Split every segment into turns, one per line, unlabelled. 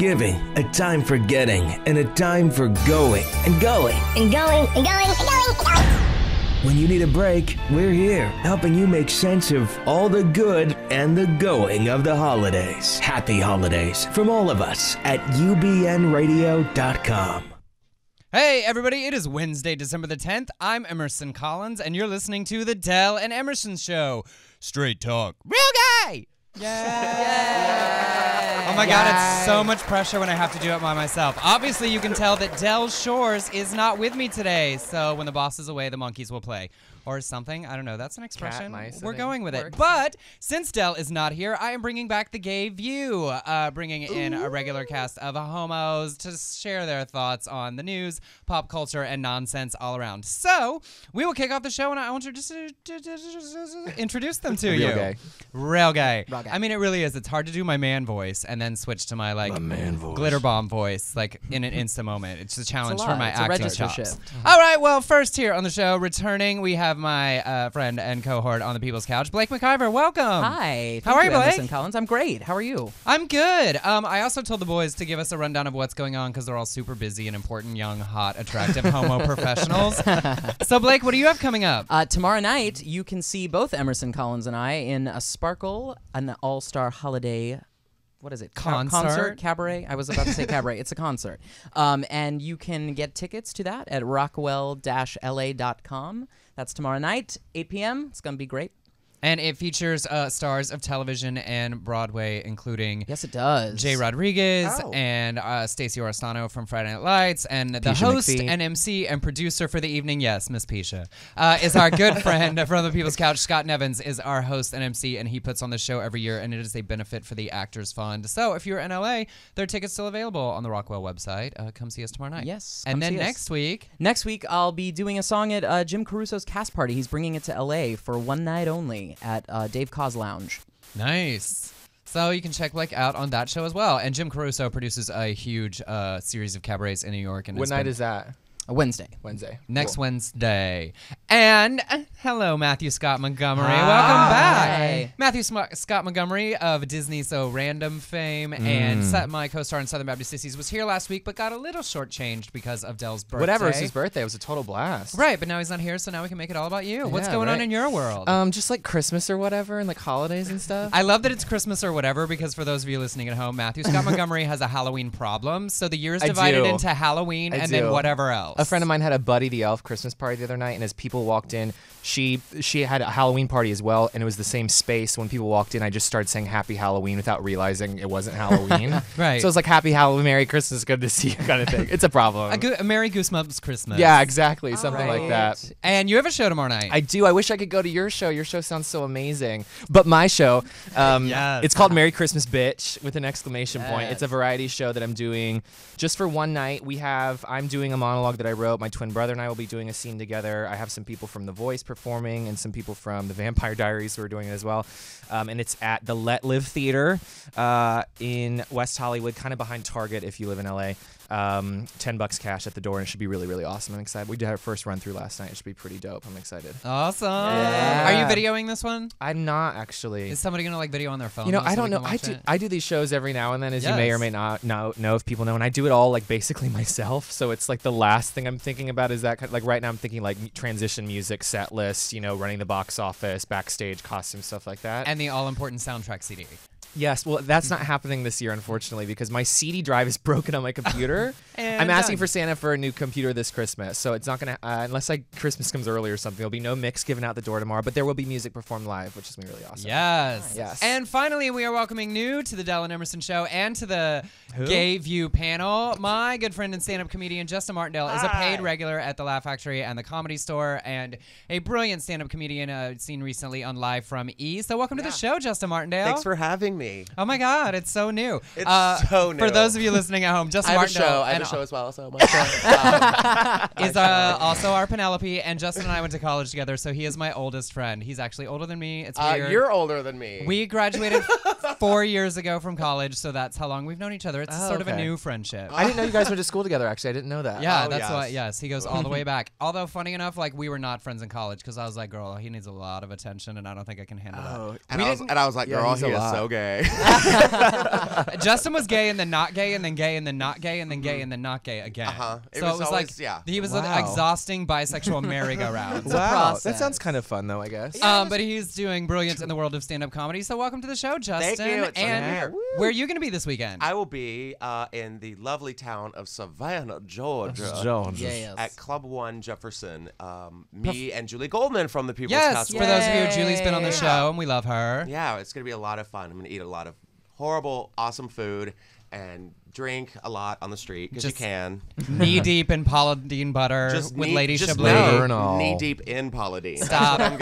giving, a time for getting, and a time for going and going and going and going and going and going. When you need a break, we're here, helping you make sense of all the good and the going of the holidays. Happy holidays from all of us at ubnradio.com.
Hey, everybody, it is Wednesday, December the 10th. I'm Emerson Collins, and you're listening to The Dell and Emerson Show. Straight talk. Real guy! Yay! Oh my God, it's so much pressure when I have to do it by myself. Obviously, you can tell that Del Shores is not with me today, so when the boss is away, the monkeys will play. Or something. I don't know. That's an expression.
Cat, mice,
we're going with it. But since Del is not here, I am bringing back the Gay View, bringing in a regular cast of homos to share their thoughts on the news, pop culture, and nonsense all around. So we will kick off the show, and I want to just introduce them to you.
Real gay.
Real gay.
Real gay.
I mean, it really is. It's hard to do my man voice and then switch to my glitter bomb voice, like in an instant moment. It's a challenge for my acting chops. All right. Well, first here on the show, returning, we have my friend and cohort on the People's Couch, Blake McIver. Welcome.
Hi.
How are you, Blake?
Emerson Collins. I'm great. How are you?
I'm good. I also told the boys to give us a rundown of what's going on because they're all super busy and important, young, hot, attractive homo professionals. So, Blake, what do you have coming up?
Tomorrow night, you can see both Emerson Collins and I in a Sparkle, an all-star holiday. What is it?
Concert?
Cabaret? I was about to say cabaret. It's a concert. And you can get tickets to that at rockwell-la.com. That's tomorrow night, 8 p.m. It's going to be great.
And it features stars of television and Broadway, including
Yes, it does.
Jay Rodriguez and Stacey Oristano from Friday Night Lights, and the host
McPhee.
and MC and producer for the evening, yes, Miss Pisha, is our good friend from the People's Couch. Scott Nevins is our host and MC, and he puts on the show every year, and it is a benefit for the Actors Fund. So if you're in LA, there are tickets still available on the Rockwell website. Come see us tomorrow night.
Yes.
And
come
then
see us.
next week,
I'll be doing a song at Jim Caruso's cast party. He's bringing it to LA for one night only at Dave Cause Lounge.
Nice. So you can check Blake out on that show as well. And Jim Caruso produces a huge series of cabarets in New York. And
What night is that?
Wednesday.
Next
Cool.
Wednesday. And hello, Matthew Scott Montgomery.
Hi.
Welcome back.
Hi.
Matthew Scott Montgomery of Disney So Random fame and my co-star in Southern Baptist Sissies was here last week, but got a little shortchanged because of Dell's birthday.
Whatever, it's his birthday. It was a total blast.
Right, but now he's not here, so now we can make it all about you. What's
Yeah,
going on
right.
in your world?
Just like Christmas or whatever, and like holidays and stuff.
I love that it's Christmas or whatever, because for those of you listening at home, Matthew Scott Montgomery has a Halloween problem, so the year's
I
divided
do.
into Halloween
I
and then
do.
whatever else.
A friend of mine had a Buddy the Elf Christmas party the other night, and as people walked in, she had a Halloween party as well, and it was the same space. When people walked in, I just started saying Happy Halloween without realizing it wasn't Halloween.
Right.
So it's like Happy Halloween, Merry Christmas, good to see you kind of thing. It's a problem.
A Merry Goosebumps Christmas.
Yeah, exactly. Something like that.
And you have a show tomorrow night.
I do. I wish I could go to your show. Your show sounds so amazing. But my show,
Yes.
it's called Merry Christmas, Bitch, with an exclamation point.
Yes.
It's a variety show that I'm doing just for one night. I'm doing a monologue that I wrote. My twin brother and I will be doing a scene together. I have some people from The Voice performing and some people from The Vampire Diaries who are doing it as well. And it's at the Let Live Theater in West Hollywood, kind of behind Target if you live in LA. $10 cash at the door, and it should be really, really awesome. I'm excited. We did our first run through last night. It should be pretty dope. I'm excited.
Awesome.
Yeah.
Are you videoing this one?
I'm not actually.
Is somebody going to like video on their phone?
You know,
so
I
we
don't
can
know.
watch it?
I do these shows every now and then, as you may or
Yes.
may not know if people know, and I do it all like basically myself. So it's like the last thing I'm thinking about is that like right now I'm thinking like transition music, set list, running the box office, backstage, costume, stuff like that.
And the all-important soundtrack CD.
Yes, well, that's not happening this year, unfortunately, because my CD drive is broken on my computer.
And
I'm asking
done.
for Santa for a new computer this Christmas, so it's not going to, unless Christmas comes early or something, there'll be no mix given out the door tomorrow, but there will be music performed live, which is going to be really awesome.
Yes.
Yes.
And finally, we are welcoming new to the Dell and Emerson Show and to the Gay View panel. My good friend and stand-up comedian Justin Martindale is a paid regular at the Laugh Factory and the Comedy Store, and a brilliant stand-up comedian seen recently on Live from E. So welcome to the show, Justin Martindale.
Thanks for having me.
Oh my God, it's so new.
It's so new.
For those of you listening at home, Justin
I have a
Martindale
show. I have
and
a show as well. So my show,
is also our Penelope, and Justin and I went to college together, so he is my oldest friend. He's actually older than me. It's weird.
you're older than me.
We graduated 4 years ago from college, so that's how long we've known each other. It's sort of a
okay.
new friendship.
I didn't know you guys went to school together, actually. I didn't know that.
Yeah,
Oh,
that's
yes.
why. Yes, he goes all the way back. Although, funny enough, like we were not friends in college because I was like, "Girl, he needs a lot of attention, and I don't think I can handle that."
and I was like,
Yeah,
girl,
he's
he
a
is
lot.
so gay. gay.
Justin was gay and then not gay and then gay and then not gay and then gay and then not gay again.
It
So
was
it was
always-
like
yeah.
he was
Wow.
an exhausting bisexual merry-go-round.
a
Wow,
process.
that sounds kind of fun though, I guess.
But he's doing brilliant in the world of stand-up comedy. So welcome to the show, Justin.
Thank you. It's an
and
honor.
where are you going to be this weekend?
I will be in the lovely town of Savannah, Georgia.
Yes.
At Club 1 Jefferson. Me and Julie Goldman from the People's
yes,
Castle.
for those of you, Julie's been on the show and we love her.
Yeah, it's going to be a lot of fun. I'm going to eat a lot of horrible, awesome food and drink a lot on the street because you
Just
can.
Knee deep in Paula Dean butter with Lady Chablis.
Burn all.
knee deep in Paula Deen.
Stop. All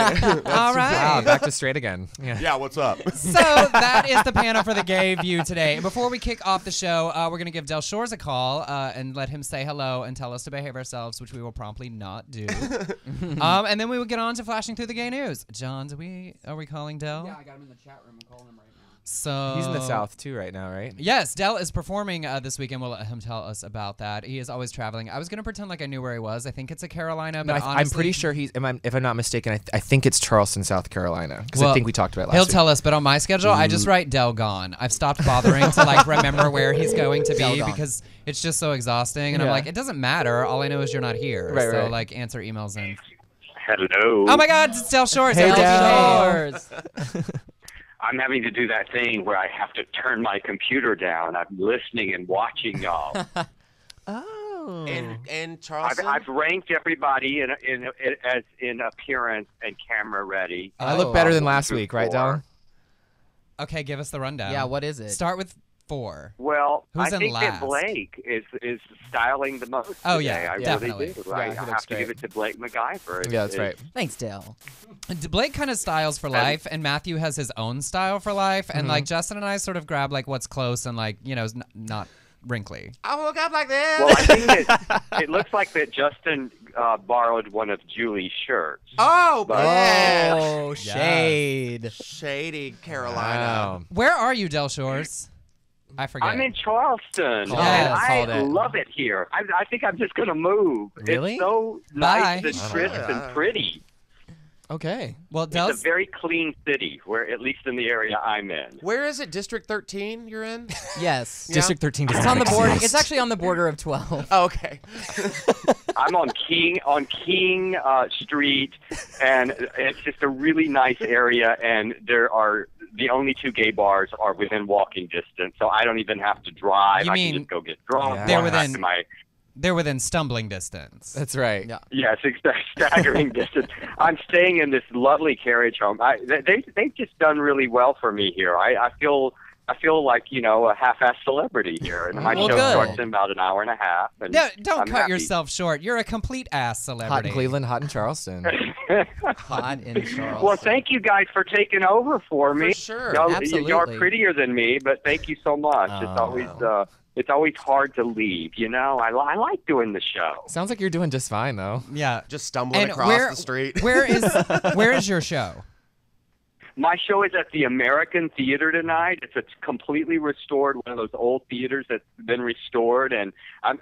Wow,
right.
back to straight again. Yeah.
Yeah, what's up?
So that is the panel for the Gay View today. And before we kick off the show, we're going to give Del Shores a call and let him say hello and tell us to behave ourselves, which we will promptly not do. And then we will get on to flashing through the gay news. John, are we calling Del?
Yeah, I got him in the chat room. I'm calling him right now.
So
He's in the South too right now, right?
Yes, Del is performing this weekend. We'll let him tell us about that. He is always traveling. I was going to pretend like I knew where he was. I think it's a Carolina,
No,
but
I'm
honestly,
pretty sure he's. If I'm not mistaken, I think it's Charleston, South Carolina, because
Well,
I think we talked about it last
he'll
week.
tell us, but on my schedule, I just write Del gone. I've stopped bothering to like remember where he's going to
Del
be
gone.
because it's just so exhausting. And I'm
Yeah.
like, it doesn't matter. All I know is you're not here.
Right,
so
right.
like, answer emails and.
Hello.
Oh my God, it's Del Shores.
Hey,
Del.
Del.
Yours.
I'm having to do that thing where I have to turn my computer down. I'm listening and watching y'all.
Oh.
In Charleston?
I've ranked everybody in appearance and camera ready.
I look better than
One,
last
two,
week, right,
four.
Del?
Okay, give us the rundown.
Yeah, what is it?
Start with 4.
Well,
Who's
I
in
think
last?
that Blake is styling the most.
Oh,
today.
yeah,
I
definitely.
really do.
Yeah,
I
he looks
have to give
great.
it to Blake McIver.
Yeah, that's right.
Thanks, Dale.
Blake kind of styles for life, and Matthew has his own style for life, and like Justin and I sort of grab like what's close and like is not wrinkly.
I woke up like this.
Well, I think that it looks like that Justin borrowed one of Julie's shirts.
Oh, man.
Oh, shade.
Shady Carolina.
Wow.
Where are you, Del Shores? I forget.
I'm in Charleston,
Yes.
and
Called
I
it.
love it here. I think I'm just going to move.
Really?
It's so
Bye.
nice and crisp and pretty.
Okay.
Well,
It's
Del's
a very clean city, where at least in the area I'm in.
Where is it? District 13 you're in?
Yes.
District 13 does
It's
not
on the border.
exist.
It's actually on the border of 12.
Oh, okay.
I'm on King Street, and it's just a really nice area. And the only 2 gay bars are within walking distance, so I don't even have to drive.
You
I
mean
can just go get drunk.
Yeah.
They're
walk back
within-
to my
they're within stumbling distance.
That's right.
Yeah.
Yes, staggering distance. I'm staying in this lovely carriage home. They've just done really well for me here. I feel like a half-assed celebrity here, and my
Well,
show
good.
starts in about an hour and a half. And
No, don't
I'm
cut
happy.
yourself short. You're a complete ass celebrity.
Hot in Cleveland, hot in Charleston.
Hot in Charleston.
Well, thank you guys for taking over for me.
For sure.
Y'all are
Absolutely.
prettier than me, but thank you so much. It's always hard to leave. I like doing the show.
Sounds like you're doing just fine, though.
Yeah.
Just stumbling
And
across the street.
where is your show?
My show is at the American Theater tonight. It's a completely restored, one of those old theaters that's been restored, and I'm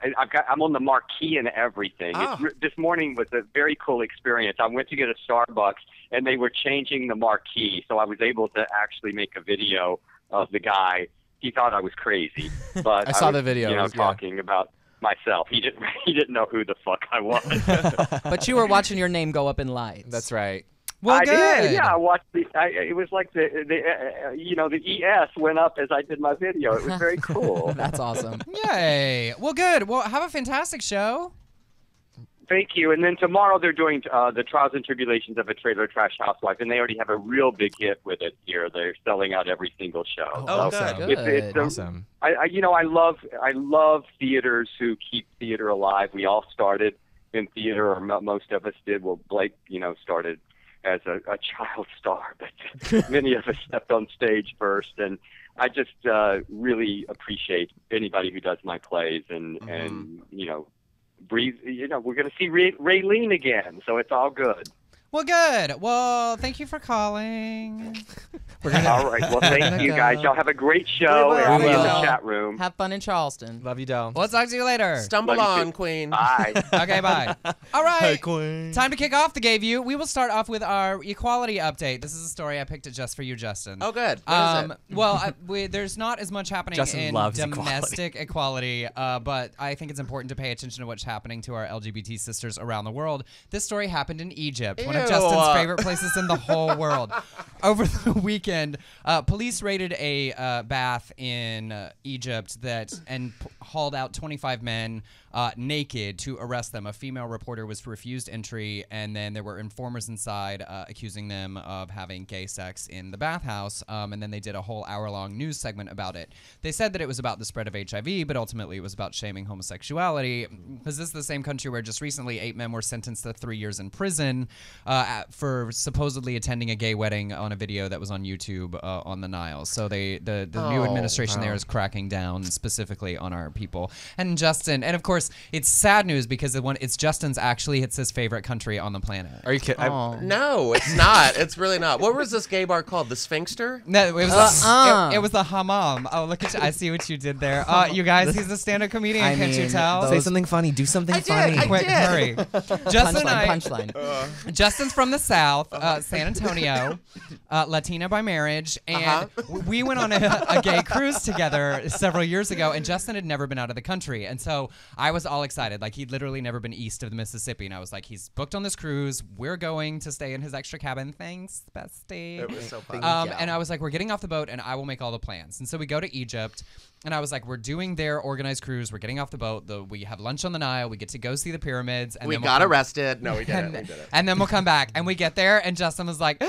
on the marquee and everything.
Oh.
This morning was a very cool experience. I went to get a Starbucks, and they were changing the marquee, so I was able to actually make a video of the guy. He thought I was crazy, but
I saw
was,
the video. Yeah.
talking about myself. He didn't know who the fuck I was.
But you were watching your name go up in lights.
That's right.
Well,
I
good.
did. Yeah, I watched it was like the ES went up as I did my video. It was very cool.
That's awesome.
Yay. Well, good. Well, have a fantastic show.
Thank you. And then tomorrow they're doing the Trials and Tribulations of a Trailer Trash Housewife, and they already have a real big hit with it here. They're selling out every single show.
Oh,
So
good.
Good.
it's
Awesome.
I love theaters who keep theater alive. We all started in theater, or most of us did. Well, Blake, started as a child star, but many of us stepped on stage first, and I just really appreciate anybody who does my plays, and breathe. We're going to see Raylene again, so it's all good.
Well, good. Well, thank you for calling.
All right. Well, thank you guys. Y'all have a great show.
We will.
And I'll be in the
Well.
chat room.
Have fun in Charleston.
Love you, Del.
Let's talk to you later.
Stumble
Love you
on,
too.
Queen.
Bye.
Okay, bye. All right.
Queen.
Time to kick off the Gay View. We will start off with our equality update. This is a story I picked it just for you, Justin.
Oh, good. What is it?
Well, there's not as much happening
Justin
in
loves
domestic equality, but I think it's important to pay attention to what's happening to our LGBT sisters around the world. This story happened in Egypt, one of
Ew.
Justin's favorite places in the whole world. Over the weekend, police raided a bath in Egypt and hauled out 25 men naked to arrest them. A female reporter was refused entry, and then there were informers inside accusing them of having gay sex in the bathhouse, and then they did a whole hour-long news segment about it. They said that it was about the spread of HIV, but ultimately it was about shaming homosexuality, because this is the same country where just recently 8 men were sentenced to 3 years in prison for supposedly attending a gay wedding on a video that was on YouTube on the Nile. So the new administration there is cracking down specifically on our people. And Justin, and of course, it's sad news because it's Justin's it's his favorite country on the planet.
Are you kidding?
No, it's not. It's really not. What was this gay bar called? The Sphinxter?
No, it was it was the hammam. Oh, look at you! I see what you did there. You guys, he's a stand-up comedian.
I
Can't you
mean,
tell?
Say something funny. Do something funny.
Quick, hurry! Justin and I,
Punchline.
Justin's from the South, San Antonio, Latina by marriage, and we went on a gay cruise together several years ago. And Justin had never been out of the country, and so I was all excited. Like, he'd literally never been east of the Mississippi, and I was like, he's booked on this cruise. We're going to stay in his extra cabin. Thanks, bestie.
It was so fun.
And I was like, we're getting off the boat, and I will make all the plans. And so we go to Egypt, and I was like, we're doing their organized cruise. We're getting off the boat. We have lunch on the Nile. We get to go see the pyramids. And
We
then
got arrested. No, we didn't. We didn't.
And then we'll come back. And we get there, and Justin was like,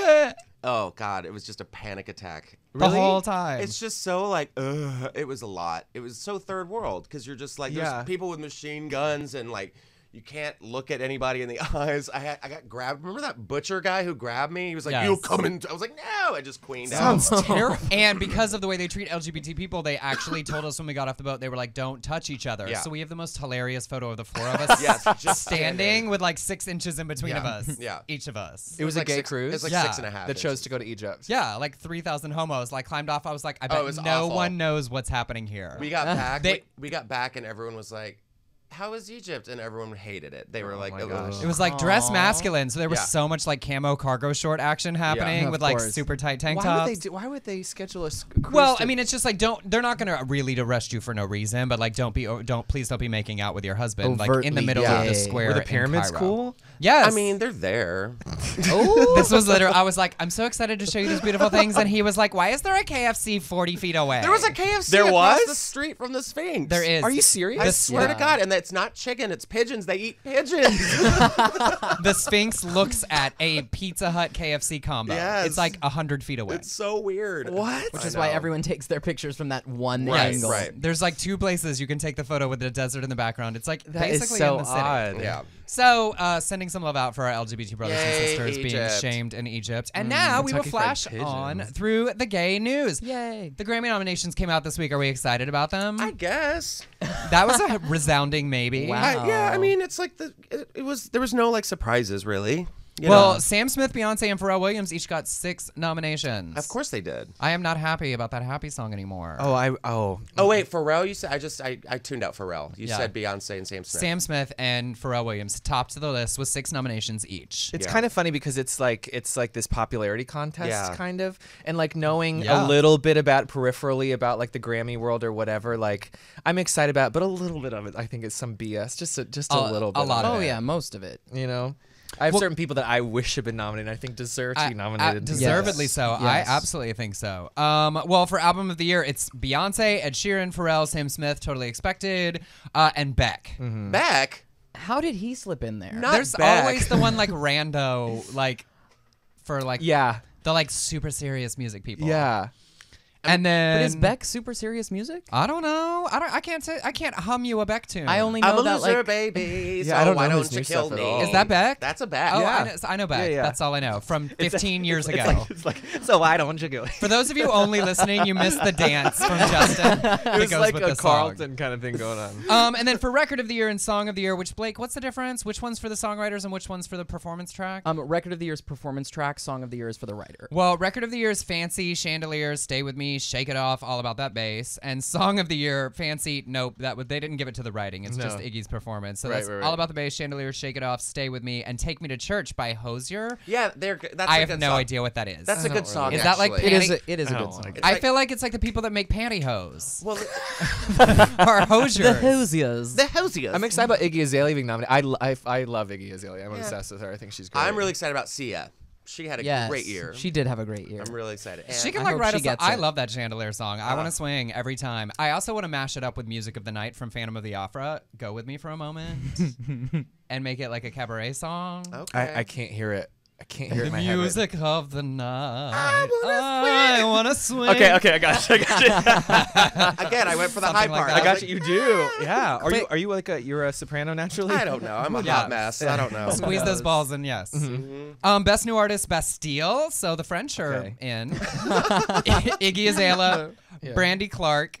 Oh, God. It was just a panic attack.
the whole time.
It's just so like, it was a lot. It was so third world because you're just like, there's people with machine guns and like, you can't look at anybody in the eyes. I got grabbed. Remember that butcher guy who grabbed me? He was like,
Yes.
"You coming?" I was like, "No!" I just queened out.
Sounds terrible. And because of the way they treat LGBT people, they actually told us when we got off the boat, they were like, don't touch each other.
Yeah.
So we have the most hilarious photo of the 4 of us
Yes, just
standing with like 6 inches in between of us.
Yeah.
Each of us.
It was a
like
gay
six-
cruise.
It was like
Yeah.
6.5
that chose to go to Egypt.
Yeah, like 3,000 homos. Like, climbed off. I was like, I
it
bet
was
no
awful.
one knows what's happening here.
We got back.
They-
we got back, and everyone was like, "How was Egypt?" And everyone hated it. They were like,
my
"Oh
gosh.
gosh."
It was like dress masculine, so there was
Yeah.
so much like camo cargo short action happening
Of
with like
course.
super tight tank
Why
tops.
would they schedule a cruise?
Well,
to-
I mean, it's just like they're not gonna really arrest you for no reason, but like please don't be making out with your husband like in the
Overtly
middle of the
gay.
square.
were the
in
pyramids
Cairo.
cool?
Yes.
I mean, they're there.
This was literally. I was like, I'm so excited to show you these beautiful things, and he was like, Why is there a KFC 40 feet away?
There was a KFC
There
across
was?
the street from the Sphinx.
There is.
Are you serious?
I swear to
Yeah.
God, and it's not chicken; it's pigeons. They eat pigeons.
The Sphinx looks at a Pizza Hut KFC combo.
Yes.
It's like 100 feet away.
It's so weird.
What?
Which
I
is why
know.
everyone takes their pictures from that one
Right,
angle.
right.
There's like 2 places you can take the photo with the desert in the background. It's like
That is
basically
so
in the city.
odd.
Yeah.
So, sending some love out for our LGBT brothers and
Yay,
sisters being
Egypt.
shamed in Egypt. And now we will
Kentucky Fried
flash on
Pigeons.
through the gay news.
Yay.
The Grammy nominations came out this week. Are we excited about them?
I guess.
That was a resounding maybe.
Wow.
Yeah. I mean, it's like it was. There was no like surprises really. You
Well,
know?
Sam Smith, Beyonce, and Pharrell Williams each got 6 nominations.
Of course they did.
I am not happy about that happy song anymore.
Oh wait, Pharrell. You said I tuned out Pharrell. You
Yeah.
said Beyonce and Sam Smith.
Sam Smith and Pharrell Williams topped the list with 6 nominations each.
It's
Yeah.
kind of funny because it's like this popularity contest
Yeah.
kind of, and like knowing
Yeah.
a little bit about peripherally about like the Grammy world or whatever. Like I'm excited about, it, but a little bit of it I think is some BS. Just a little bit.
a lot
of
of
Oh
it.
yeah, most of it.
You know, I have certain people that I wish have been nominated. I think deserve to be nominated.
Deservedly
Yes.
so. I
Yes.
absolutely think so. Well, for album of the year, it's Beyonce, Ed Sheeran, Pharrell, Sam Smith, Totally Expected, and Beck.
Beck.
How did he slip in there?
Not
There's
Beck.
always the one like rando, like for like
Yeah,
the like super serious music people.
yeah.
And then
But is Beck super serious music?
I don't know. I can't hum you a Beck tune.
I only
I'm
know
a
that
loser,
like
baby.
Yeah,
so
I don't
why
know
don't
his
you
new
kill
stuff at
me?
all.
Is that Beck?
That's a Beck.
Oh,
Yeah.
I know Beck.
Yeah.
That's all I know from 15 years ago.
It's like, so why don't you go?
For those of you only listening, you missed the dance from Justin.
It was
goes
like
with
a
the song.
Carlton kind of thing going on.
And then for Record of the Year and Song of the Year, which Blake, what's the difference? Which one's for the songwriters and which one's for the performance track?
Record of the Year is performance track, Song of the Year is for the writer.
Well, Record of the Year is Fancy, Chandeliers, Stay With Me, Shake It Off, all about that bass. And Song of the Year, Fancy, nope, they didn't give it to the writing. It's just Iggy's performance. So that's all about the bass, Chandeliers, Shake It Off, Stay With Me, and Take Me to Church by Hosier.
Yeah, that's
I
a
have
good
no
song.
idea what that is.
That's a good song.
Is that like
actually.
It is a good song.
I feel like it's like the people that make pantyhose.
Well,
Or Hosiers.
The Hosiers.
the Hosiers.
I'm excited about Iggy Azalea being nominated. I love Iggy Azalea. I'm obsessed with her. I think she's great.
I'm really excited about Sia. She had a great year.
She did have a great year.
I'm really excited. And
She can
I
like
hope
write
she
a song.
gets
I
it.
love that Chandelier song. I want to swing every time. I also want to mash it up with Music of the Night from Phantom of the Opera. Go with me for a moment and make it like a cabaret song.
okay.
I can't hear it. I can't hear it in my
Music of the Night. I wanna swing.
head. Okay, I got you.
Again, I went for the high
Something like
part.
that.
I
was
got
like,
you. You do. Yeah. Are you like you're a soprano naturally?
I don't know. I'm a
Yeah.
hot mess. I don't know.
Squeeze those balls in, yes. Best New Artist, Bastille. So the French are
Okay.
in. Iggy Azalea,
Yeah.
Brandy Clark,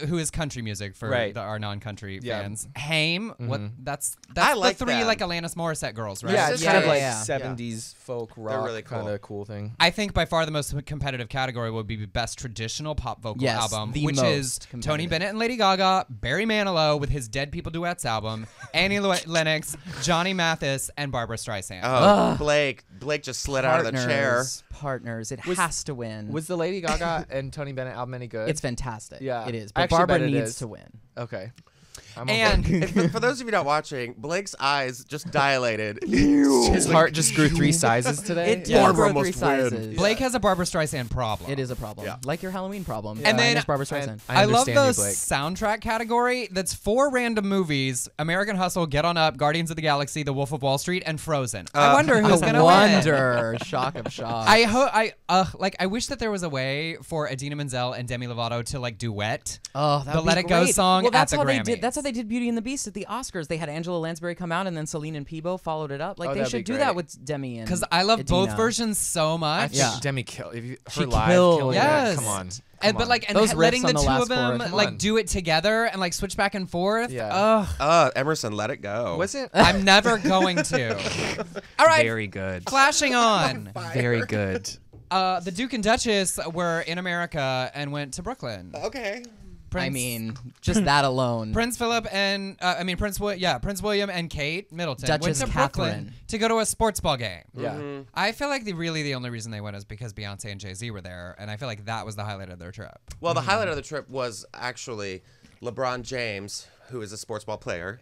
who is country music for
Right.
our non-country
Yeah.
fans. Haim, what? That's
I
the
like
three
them.
like Alanis Morissette girls, right?
Yeah, it's kind of like
yeah.
70s folk rock
really cool.
kind of cool thing.
I think by far the most competitive category would be Best Traditional Pop Vocal
Yes,
Album,
the
which
most
is Tony
competitive.
Bennett and Lady Gaga, Barry Manilow with his Dead People Duets album, Annie Lennox, Johnny Mathis, and Barbara Streisand.
Oh, Blake just slid out of the chair.
Partners. It has to win.
Was the Lady Gaga and Tony Bennett album any good?
It's fantastic.
Yeah.
It is.
I
But
actually
Barbara
bet it
needs
is.
to win.
Okay. I'm on
And
board.
For those of you not watching, Blake's eyes just dilated.
His heart just grew 3 sizes today.
It did
Barbara
grow 3
must win.
sizes.
Blake has a Barbara Streisand problem.
It is a problem.
Yeah.
Like your Halloween problem.
And then
minus Barbara Streisand.
I
love the
understand you, Blake.
soundtrack category. That's 4 random movies: American Hustle, Get On Up, Guardians of the Galaxy, The Wolf of Wall Street, and Frozen. I wonder who's gonna win.
wonder. Shock of shock.
I wish that there was a way for Idina Menzel and Demi Lovato to like duet
Oh, that
the
would
Let
be
It Go
great.
song
well,
at
that's
the
how
Grammys.
they did. That's how they did Beauty and the Beast at the Oscars. They had Angela Lansbury come out, and then Celine and Peebo followed it up. Like
Oh,
they
that'd
should
be
do that
great.
with Demi and
Because I love both
Idina.
versions so
I
much.
think
Yeah.
Demi killed. Her
She
live
killed
killing
it.
it.
Yes.
Come on.
And
Come
but
on.
like and
Those
letting
riffs
the
on the
two
last
of them
chorus.
like
on.
do it together and like switch back and forth.
Yeah.
Ugh.
Emerson, let it go.
Wasn't
I'm never going to. All right.
very good.
Flashing on.
Very good.
The Duke and Duchess were in America and went to Brooklyn.
Okay.
Prince,
I mean, just that alone.
Prince Philip and Prince William and Kate Middleton
Duchess
went to
Catherine.
Brooklyn to go to a sports ball game.
Yeah.
I feel like the only reason they went is because Beyonce and Jay-Z were there, and I feel like that was the highlight of their trip.
Well, the highlight of the trip was actually LeBron James, who is a sports ball player.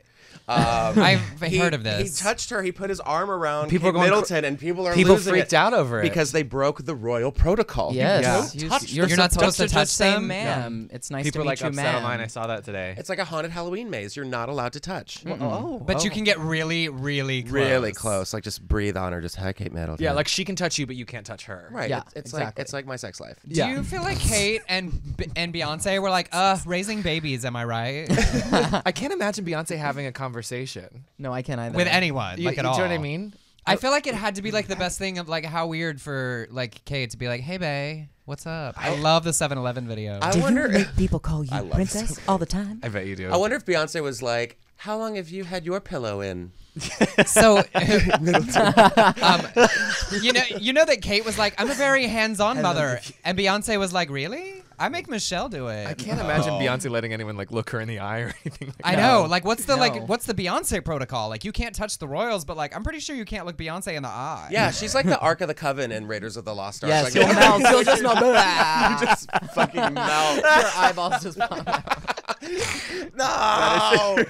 I've heard of this.
He touched her. He put his arm around
People are
Kate
going
Middleton, and people are
People
losing
freaked
it
out over it.
because they broke the royal protocol.
Yes.
You don't touch
You're
You're not supposed to touch
say
them?
ma'am. It's nice
people
to
are
meet
like
you,
upset
ma'am.
online. I saw that today.
It's like a haunted Halloween maze. You're not allowed to touch.
But you can get really, really close.
Really close. Like just breathe on her. Just hi, Kate Middleton.
Yeah, like she can touch you, but you can't touch her.
right.
Yeah,
It's
exactly.
like my sex life.
Do you feel like Kate and Beyonce were like, raising babies, am I right?
I can't imagine Beyonce having a conversation
No, I can't either.
With anyone, like at all.
Do you know what I mean?
I feel like it had to be like the best thing of like how weird for like Kate to be like, hey, bae, what's up? I love the 7-Eleven video.
I wonder.
people call you
love
princess all the time?
I bet you do.
I wonder if Beyonce was like, "How long have you had your pillow in?"
So, you know that Kate was like, I'm a very hands-on mother, and Beyonce was like, really? I make Michelle do it.
I can't imagine Beyonce letting anyone like look her in the eye or anything like
I
that.
know. Like, what's the
No.
what's the Beyonce protocol? Like, you can't touch the royals, but like, I'm pretty sure you can't look Beyonce in the eye.
Yeah, she's like the Ark of the Covenant in Raiders of the Lost Ark.
Yes,
like,
you'll melt. You'll just melt.
just fucking melt.
Your eyeballs just pop out.
No!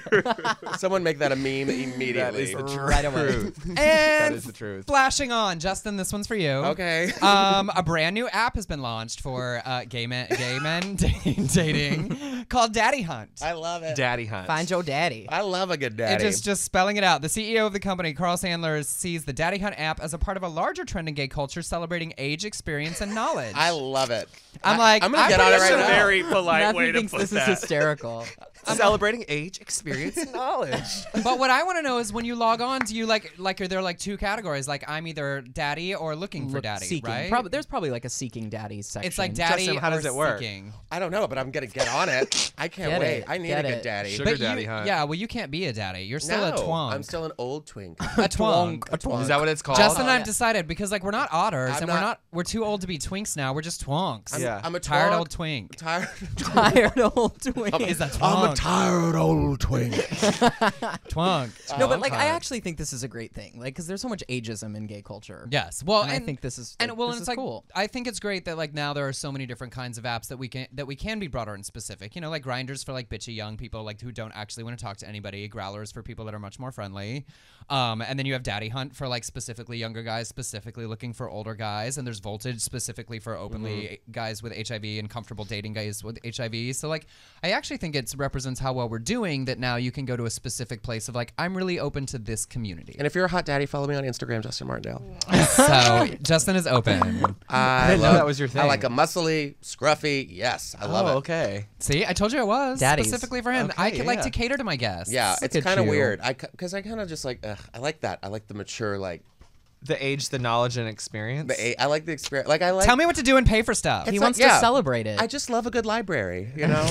Someone make that a meme immediately.
That is the truth.
Right away.
And
That is the truth.
flashing on, Justin, this one's for you.
Okay.
A brand new app has been launched for gay men dating called Daddy Hunt.
I love it.
Daddy Hunt.
Find your daddy.
I love a good daddy.
It just spelling it out. The CEO of the company, Carl Sandler, sees the Daddy Hunt app as a part of a larger trend in gay culture celebrating age, experience, and knowledge.
I love it.
I'm like,
I'm gonna get on it right
That's a
now.
very polite
Matthew
way to
thinks
put
this
that.
is hysterical.
Celebrating age, experience, and knowledge.
But what I want to know is when you log on, do you like are there like two categories? Like I'm either daddy or looking for daddy,
Seeking.
right?
There's probably like a seeking daddy section.
It's like daddy
Justin, how does
or
it work?
seeking.
I don't know, but I'm gonna get on it. I can't
Get
wait.
it.
I need
Get
a good
it.
daddy.
Sugar
But
daddy
you,
hunt.
yeah, well, you can't be a daddy. You're still a twonk.
I'm still an old twink.
a twonk.
Is that what it's called?
Justin and I've
yeah.
decided because like we're not otters
I'm
and
not-
we're too old to be twinks now. We're just twonks.
Yeah.
I'm a
Tired
twonk.
old twink.
Tired.
tired old twink.
Is a
I'm a
twonk.
tired old twink.
Twonk.
No, but like I
Okay.
actually think this is a great thing. Like, because there's so much ageism in gay culture.
Yes. Well,
and I think this is
and well,
this
and
is
it's like
cool.
I think it's great that like now there are so many different kinds of apps that we can be broader and specific. You know, like Grinders for like bitchy young people like who don't actually want to talk to anybody. Growlers for people that are much more friendly. And then you have Daddy Hunt for like specifically younger guys, specifically looking for older guys, and there's Voltage specifically for openly guys with HIV and comfortable dating guys with HIV. So like I actually think it represents how well we're doing that now you can go to a specific place of like I'm really open to this community.
And if you're a hot daddy, follow me on Instagram, Justin Martindale.
So Justin is open.
I
didn't know
love-
that was your thing.
I like a muscly, scruffy. Yes, I love it.
Okay.
See, I told you it was
Daddies.
specifically for him.
Okay,
I like
yeah.
to cater to my guests.
Yeah,
Look
it's
at
kind of
you.
weird. Because I kind of just like. I like that. I like the mature. Like
The age, the knowledge, and experience.
I like the experience. Like I like.
Tell me what to do and pay for stuff.
He
It's
wants
like-
to
yeah.
celebrate it.
I just love a good library. You know.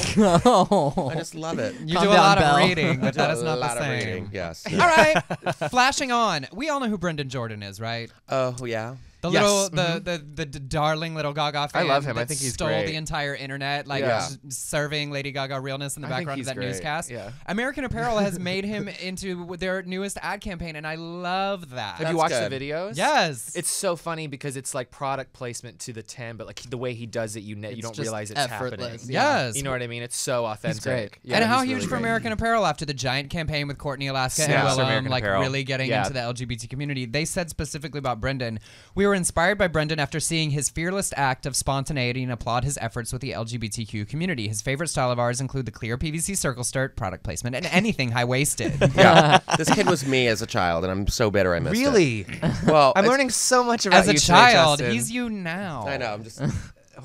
oh.
I just love it.
You
Calm
do a
down,
lot
Belle.
of reading, but that
A
is not
lot
the
of
same.
reading. Yes.
All right, flashing on. We all know who Brendan Jordan is, right?
Oh yeah.
The
Yes.
little, the darling little Gaga fan.
love him. I
that
think he's
stole
great.
the entire internet, like
Yeah.
serving Lady Gaga realness in the
I think
background of
he's
that
great.
newscast.
Yeah.
American Apparel has made him into their newest ad campaign, and I love that.
Have you
That's
watched
good.
the videos?
Yes.
It's so funny because it's like product placement to the 10, but like the way he does it, you
It's
don't
just
realize it's
effortless.
happening.
Yes.
You know what I mean? It's so authentic.
great.
Yeah,
and how
he's
huge
really
for
great.
American Apparel after the giant campaign with Courtney Alaska and
Snaps for
Willem,
American
like
Apparel.
really getting
Yeah.
into the LGBT community. They said specifically about Brendan, we were inspired by Brendan after seeing his fearless act of spontaneity and applaud his efforts with the LGBTQ community. His favorite style of ours include the clear PVC circle skirt, product placement, and anything high-waisted.
Yeah. This kid was me as a child, and I'm so bitter I missed it.
Really?
Well,
I'm
it's-
learning so much about
As a
you today,
child,
Justin.
he's you now.
I know. I'm just.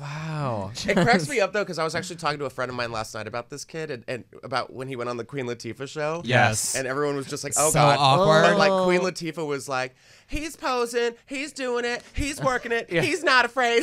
Wow.
It cracks me up though because I was actually talking to a friend of mine last night about this kid and about when he went on the Queen Latifah show.
Yes.
And everyone was just like, "Oh
So
God!"
awkward.
And like Queen Latifah was like, "He's posing, he's doing it, he's working it, he's not afraid."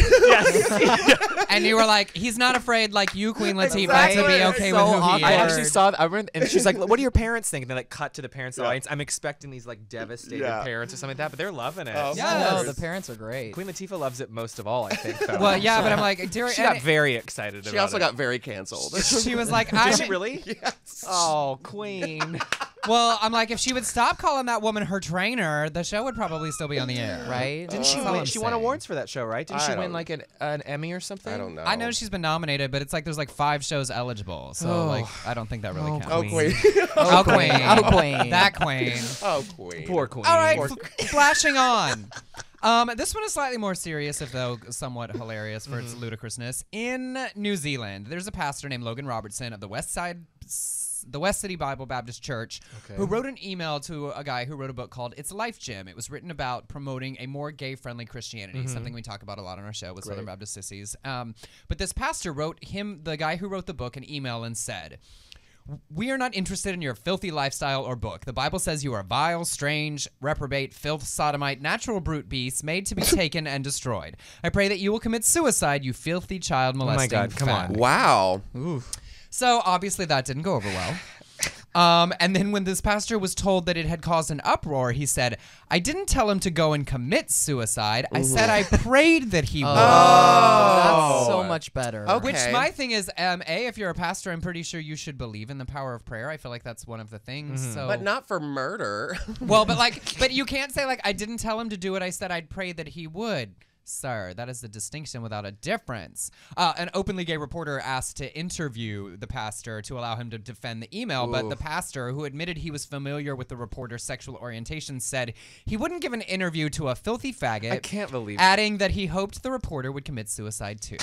And you were like, he's not afraid like you, Queen Latifah, to
Exactly.
be okay
So
with who he
awkward.
is.
I actually saw that. I remember, and she's like, "What do your parents think?" And they like cut to the parents' audience. I'm expecting these like devastated
Yeah.
parents or something like that, but they're loving it.
Oh,
Yes.
No, the parents are great.
Queen Latifah loves it most of all, I think. Though.
Well, yeah, but I'm like, dear,
she got very excited about
She also
it.
got very canceled.
she was like, I
Did she really?
Yes.
Oh, Queen.
Well, I'm like, if she would stop calling that woman her trainer, the show would probably still be on the air.
Right?
Didn't she
That's all
win?
I'm
She won
saying.
awards for that show, right? Didn't
I
she
don't
win like an Emmy or something?
I don't know.
I know she's been nominated, but it's like there's like 5 shows eligible, so
Oh.
like I don't think that really
Oh,
counts.
Oh, Queen.
Oh, Queen.
Oh, Queen.
That Queen.
Oh, Queen.
Poor Queen.
All right, flashing on. This one is slightly more serious, if though somewhat hilarious for its ludicrousness. In New Zealand, there's a pastor named Logan Robertson of the West City Bible Baptist Church, who wrote an email to a guy who wrote a book called It's Life Gym. It was written about promoting a more gay-friendly Christianity, something we talk about a lot on our show with Southern Baptist Sissies. But this pastor wrote the guy who wrote the book, an email and said, "We are not interested in your filthy lifestyle or book. The Bible says you are vile, strange, reprobate, filth, sodomite, natural brute beasts made to be taken and destroyed. I pray that you will commit suicide, you filthy child molesting
God, come
fag."
on.
Wow.
So obviously that didn't go over well. And then when this pastor was told that it had caused an uproar, he said, "I didn't tell him to go and commit suicide. I said I prayed that he would."
That's so much better.
Okay.
Which my thing is, if you're a pastor, I'm pretty sure you should believe in the power of prayer. I feel like that's one of the things. So,
But not for murder.
well, but you can't say like I didn't tell him to do it. I said I'd pray that he would. Sir, that is a distinction without a difference. An openly gay reporter asked to interview the pastor to allow him to defend the email, but the pastor, who admitted he was familiar with the reporter's sexual orientation, said he wouldn't give an interview to a filthy faggot.
I can't believe
adding that he hoped the reporter would commit suicide too.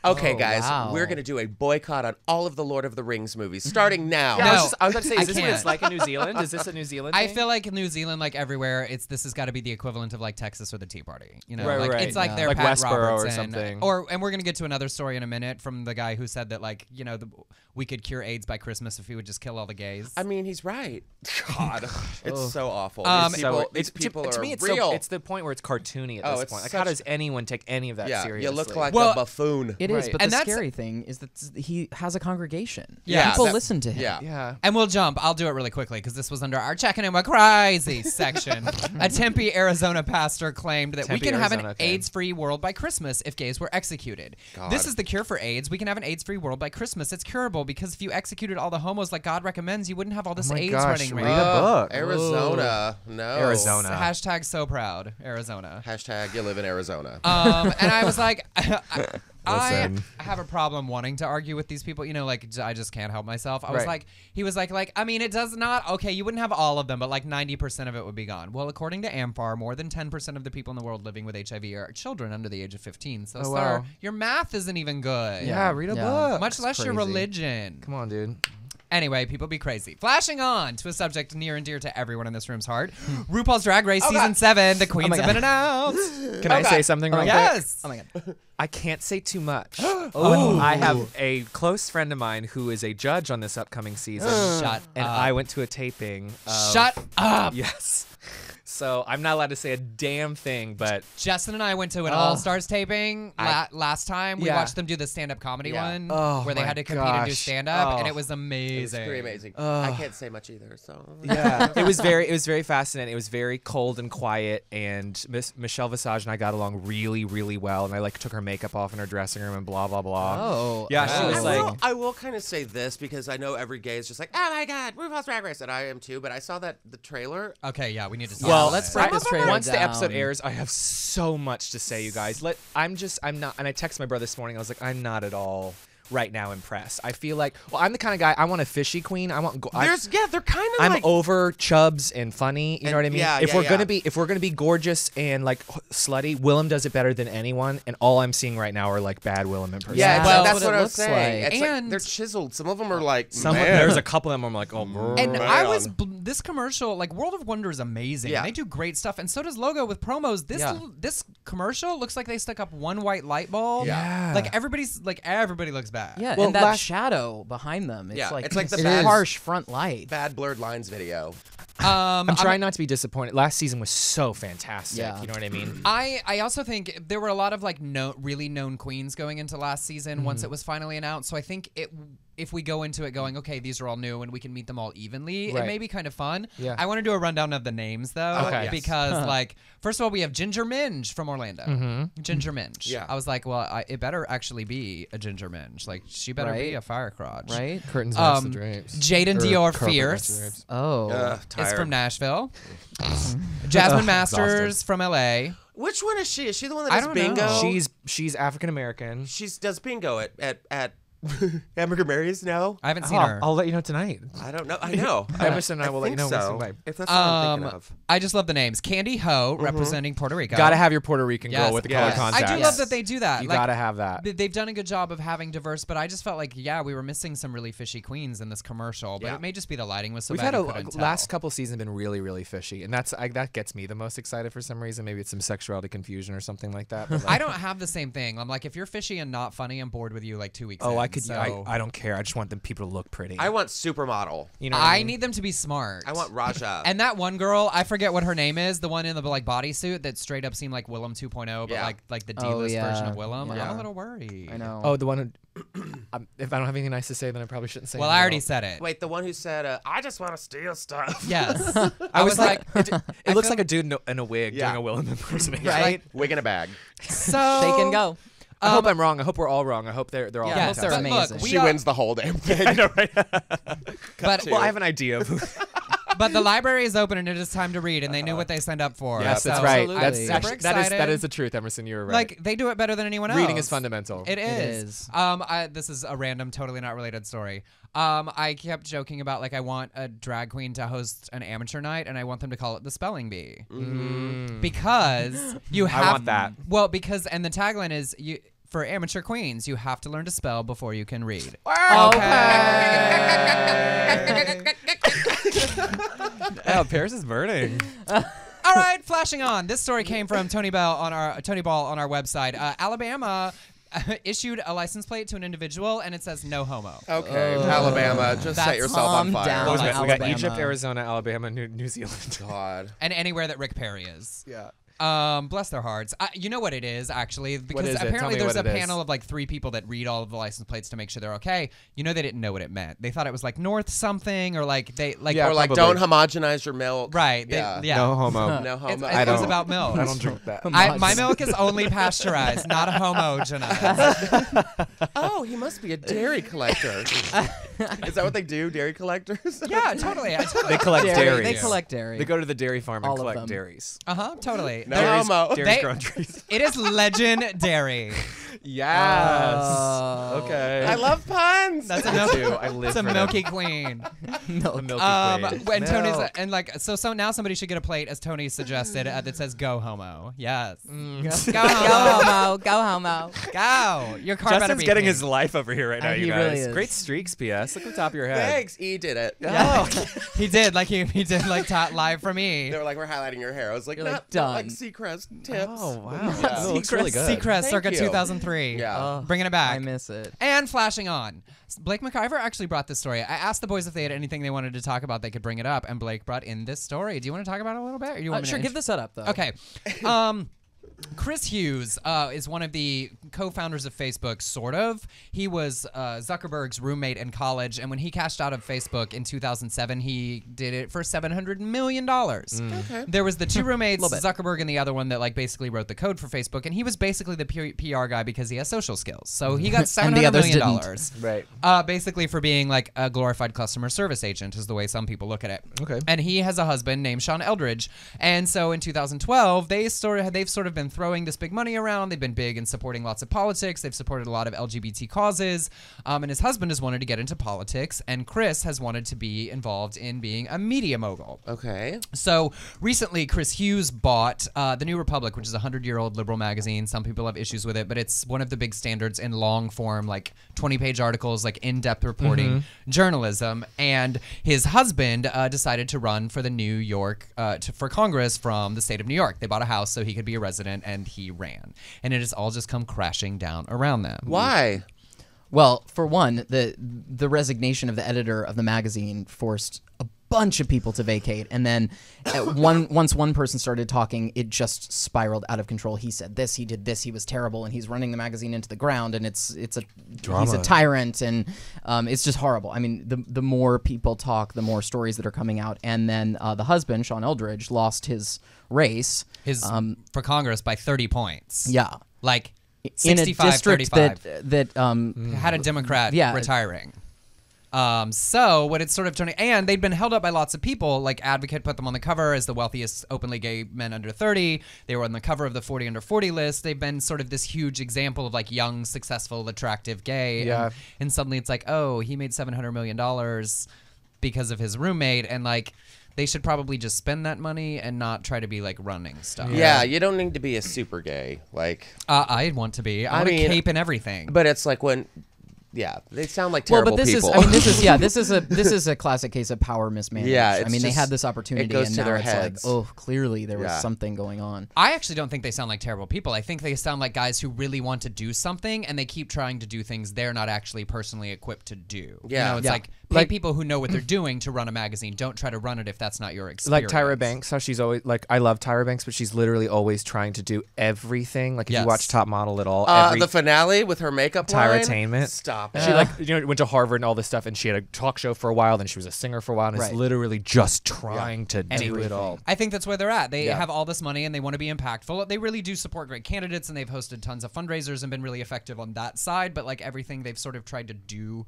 Okay, guys,
wow.
we're going to do a boycott on all of the Lord of the Rings movies starting now.
Yeah,
No,
I was about to say, is this what
can't.
it's like in New Zealand? Is this a New Zealand
I
thing?
feel like in New Zealand, like everywhere, this has got to be the equivalent of like Texas or the Tea Party. You know,
Right,
like
right.
it's like
Yeah.
their
Like
Pat
Westboro or
Robertson.
something.
And we're gonna get to another story in a minute from the guy who said that like we could cure AIDS by Christmas if we would just kill all the gays.
I mean, he's right. God, it's so awful. These people
to
are
me, it's
real.
it's the point where it's cartoony at
Oh,
this
it's
point. Like,
such-
how does anyone take any of that
yeah,
seriously?
you look like
Well,
a buffoon.
It is,
Right.
but
And
the
that's-
scary thing is that he has a congregation.
Yeah,
People
that-
listen to him.
Yeah.
Yeah.
And we'll jump. I'll do it really quickly because this was under our checking in with crazy section. A Tempe, Arizona pastor claimed that we
Tempe,
can have an
Arizona, okay.
AIDS-free world by Christmas if gays were executed.
God.
This is the cure for AIDS. We can have an AIDS-free world by Christmas. It's curable because if you executed all the homos like God recommends, you wouldn't have all this
my
AIDS
gosh,
running
read
around.
a book.
Arizona. No.
Arizona.
Hashtag so proud, Arizona.
Hashtag you live in Arizona.
And I was like, I
Listen.
have a problem wanting to argue with these people. You know, like I just can't help myself. I was
Right.
like, he was like, I mean, it does not. Okay, you wouldn't have all of them, but like 90% of it would be gone. Well, according to AMFAR, more than 10% of the people in the world living with HIV are children under the age of 15. So,
Oh,
sir,
wow.
your math isn't even good.
Yeah, read a
Yeah.
book.
Much less your
Crazy.
religion.
Come on, dude.
Anyway, people be crazy. Flashing on to a subject near and dear to everyone in this room's heart. RuPaul's Drag Race Season 7. The queens
my
have
God.
been announced.
Can I say something real quick?
Yes.
Oh my god.
I can't say too much. I have a close friend of mine who is a judge on this upcoming season.
Shut
and
up.
I went to a taping.
Shut up.
Yes. So I'm not allowed to say a damn thing, but
Justin and I went to an All Stars taping last time. We
Yeah.
watched them do the stand-up comedy
Yeah.
one,
Oh
where they
my
had to compete and do
gosh.
stand-up, and
Oh.
it was
It's
amazing.
pretty amazing. I can't say much either, so.
yeah, it was very fascinating. It was very cold and quiet, and Michelle Visage and I got along really, really well. And I like took her makeup off in her dressing room and blah blah blah.
Oh.
Yeah, she was like,
I will kind of say this because I know every gay is just like, oh my God, RuPaul's Drag Race, and I am too. But I saw the trailer.
Okay, yeah, we need to talk
well,
about
let's
it.
break this trailer
once the
down.
episode airs, I have so much to say, you guys. I'm not, and I texted my brother this morning. I was like, I'm not at all right now impressed. I feel like, well, I'm the kind of guy, I want a fishy queen. I want.
They're kind of
I'm
like.
over chubs and funny. You know what I mean?
yeah,
if
yeah,
we're gonna be gorgeous and like slutty, Willem does it better than anyone. And all I'm seeing right now are like bad Willem impersonations.
Yeah,
Well,
that's
what
what
it
I was
looks
saying.
like.
It's like
And-
they're chiseled. Some of them are like,
There's a couple of them I'm like, oh,
And
Man.
I was this commercial, like World of Wonder is amazing.
Yeah.
They do great stuff, and so does Logo with promos. This commercial looks like they stuck up one white light bulb.
Yeah.
Like everybody looks bad.
Yeah,
Well,
and that
last-
shadow behind them. It's
Yeah,
like
it's like the
this
bad-
harsh front light.
bad blurred lines video.
I'm trying not to be disappointed. Last season was so fantastic.
Yeah.
You know what I mean?
I also think there were a lot of like really known queens going into last season once it was finally announced. So I think if we go into it going, okay, these are all new and we can meet them all evenly,
Right.
it may be kind of fun.
Yeah.
I want to do a rundown of the names though,
Okay. Yes.
because like first of all we have Ginger Minge from Orlando. Ginger Minge.
Yeah.
I was like, well, it better actually be a Ginger Minge. Like she better be
Right.
a fire crotch.
Right?
Curtains match the drapes.
Jaden
Or
Dior
carpet match the
Fierce
drapes.
Oh.
is
Tired.
from Nashville. Jasmine Masters
exhausted.
from LA.
Which one is she? Is she the one that
I
does
don't
bingo?
know.
She's African American.
She does bingo at Hamburger Mary's now.
I haven't seen her.
I'll let you know tonight.
I don't know. I know.
Emerson and I will let you
think
know when
so.
it's invite.
If that's what I'm thinking of.
I just love the names. Candy Ho, representing Puerto Rico.
Gotta have your Puerto Rican
Yes.
girl with the
Yes.
color
I
contacts.
do love that they do that.
You
Like,
gotta have that.
they've done a good job of having diverse, but I just felt like, yeah, we were missing some really fishy queens in this commercial. But
Yeah.
it may just be the lighting was so
We've
bad
had
you couldn't tell.
last couple seasons been really, really fishy, and that gets me the most excited for some reason. Maybe it's some sexuality confusion or something like that. But
I don't have the same thing. I'm like, if you're fishy and not funny, I'm bored with you like 2 weeks in.
I could.
So
I don't care. I just want them people to look pretty.
I want supermodel.
You know. What I mean?
need them to be smart.
I want Raja.
And that one girl, I forget what her name is, the one in the like bodysuit that straight up seemed like Willem 2.0, but
Yeah.
like the
Oh,
D-list
yeah.
version of Willem.
Yeah.
I'm a little worried.
I know.
Oh, the one. If I don't have anything nice to say, then I probably shouldn't say.
Well,
anything
I already
else.
said it.
Wait, the one who said, "I just want to steal stuff."
Yes.
I was like, it
I
looks
feel-
like a dude in a wig
Yeah.
doing a Willem impersonation.
Right?
Wig in a bag.
So
Shake and go.
I hope I'm wrong. I hope we're all wrong. I hope they're all.
Yeah, I hope
Yes,
they're
but
amazing.
look, we
She
are-
wins the whole damn thing.
I know, right?
But
Well, I have an idea of who.
But the library is open and it is time to read, and they knew what they signed up for.
Yes,
So
that's right.
Absolutely.
That's
super
actually, that
excited.
is the truth, Emerson. You're right.
Like, they do it better than anyone else.
Reading is fundamental.
It is.
is.
This is a random, totally not related story. I kept joking about, like, I want a drag queen to host an amateur night, and I want them to call it the Spelling Bee. Because you have...
I want that.
Well, because... And the tagline is... For amateur queens, you have to learn to spell before you can read.
Okay. Oh, Paris is burning.
All right, flashing on. This story came from Tony Ball on our website. Alabama issued a license plate to an individual, and it says no homo.
Okay, Alabama, just set yourself on
calm
fire.
down.
What was it? We got
Alabama.
Egypt, Arizona, Alabama, New Zealand.
God.
And anywhere that Rick Perry is.
Yeah.
Bless their hearts. You know what it is, actually, because
is it? Tell
apparently
me
there's
what
a
it is.
panel of like 3 people that read all of the license plates to make sure they're okay. You know, they didn't know what it meant. They thought it was like North something, or like they like
Yeah,
Or like,
probably.
don't homogenize your milk.
right.
Yeah.
No homo.
No homo.
It was about milk.
I don't drink that.
My milk is only pasteurized, not homogenized.
Oh, he must be a dairy collector. Is that what they do, dairy collectors?
Yeah, totally.
They collect dairies.
They collect dairy.
They go to the dairy farm and
All of
collect
them.
dairies.
Totally.
No
They're-
homo.
Dairies
They-
grown trees.
It is legendary.
Yes.
Oh.
Okay.
I love puns.
That's a
Me
milky.
too. I live
It's a
for them.
milky queen.
A milky queen.
When Tony's
Milk.
and like so now somebody should get a plate, as Tony suggested, that says "Go homo." Yes. Go
Go
homo.
homo. Go homo.
Go. Your car better
Justin's
be
getting
pink.
his life over here right now,
He
you guys.
really is.
Great streaks, PS. Look at the top of your head.
Thanks, E did it.
Yeah. He did like he did like live for me.
They were like, we're highlighting your hair. I was like,
You're like,
not
done.
like Seacrest tips.
Oh, wow.
Yeah.
That looks really good.
Seacrest,
Thank
circa
you.
2003.
Yeah.
Bringing it back.
I miss it.
And flashing on. Blake McIver actually brought this story. I asked the boys if they had anything they wanted to talk about, they could bring it up, and Blake brought in this story. Do you want to talk about it a little bit? Or you want me
Sure,
to
give the setup, though.
Okay. Chris Hughes is one of the co-founders of Facebook, sort of. He was Zuckerberg's roommate in college, and when he cashed out of Facebook in 2007, he did it for $700 million.
Okay.
There was the 2 roommates,
Little bit.
Zuckerberg and the other one that like basically wrote the code for Facebook, and he was basically the PR guy because he has social skills. So he got
And the
$700
others
million.
didn't.
Right.
Basically for being like a glorified customer service agent is the way some people look at it.
Okay.
And he has a husband named Sean Eldridge. And so in 2012, they've sort of been throwing this big money around. They've been big in supporting lots of politics. They've supported a lot of LGBT causes. And his husband has wanted to get into politics. And Chris has wanted to be involved in being a media mogul.
Okay.
So recently, Chris Hughes bought The New Republic, which is a 100-year-old liberal magazine. Some people have issues with it, but it's one of the big standards in long-form, like 20-page articles, like in-depth reporting journalism. And his husband decided to run for the New York for Congress from the state of New York. They bought a house so he could be a resident, and he ran. And it has all just come crashing down around them.
Why?
Well, for one, the resignation of the editor of the magazine forced a bunch of people to vacate, and then once one person started talking, it just spiraled out of control. He said this, he did this, he was terrible, and he's running the magazine into the ground, and he's a tyrant, and it's just horrible. I mean, the more people talk, the more stories that are coming out, and then the husband, Sean Eldridge, lost his race.
For Congress by 30 points.
Yeah.
Like
In a
65,
district
35.
that
Had a Democrat
Yeah.
retiring. So what it's sort of turning, and they'd been held up by lots of people, like Advocate put them on the cover as the wealthiest openly gay men under 30. They were on the cover of the 40 under 40 list. They've been sort of this huge example of like young, successful, attractive gay.
Yeah.
And suddenly it's like, oh, he made $700 million because of his roommate, and like they should probably just spend that money and not try to be like running stuff.
Yeah, you don't need to be a super gay. Like,
I'd want to be. I want a cape and everything.
but it's like when, yeah, they sound like
well,
terrible
but this
people.
is, I mean, this is a classic case of power mismanagement.
Yeah,
I
it's
mean, they
just-
had this opportunity,
it goes
and
to
now
their
it's
heads.
like, oh, clearly there was
Yeah.
something going on.
I actually don't think they sound like terrible people. I think they sound like guys who really want to do something, and they keep trying to do things they're not actually personally equipped to do.
Yeah.
You know, it's
Yeah.
like pay people who know what they're doing to run a magazine. Don't try to run it if that's not your experience.
Like Tyra Banks, how she's always like, I love Tyra Banks, but she's literally always trying to do everything. Like if
Yes.
you watch Top Model at all,
the finale with her makeup line?
Tyra-tainment.
Stop it.
She went to Harvard and all this stuff, and she had a talk show for a while. Then she was a singer for a while, and
Right.
it's literally just trying to do it all.
I think that's where they're at. They
Yeah.
have all this money and they want to be impactful. They really do support great candidates, and they've hosted tons of fundraisers and been really effective on that side. But like everything they've sort of tried to do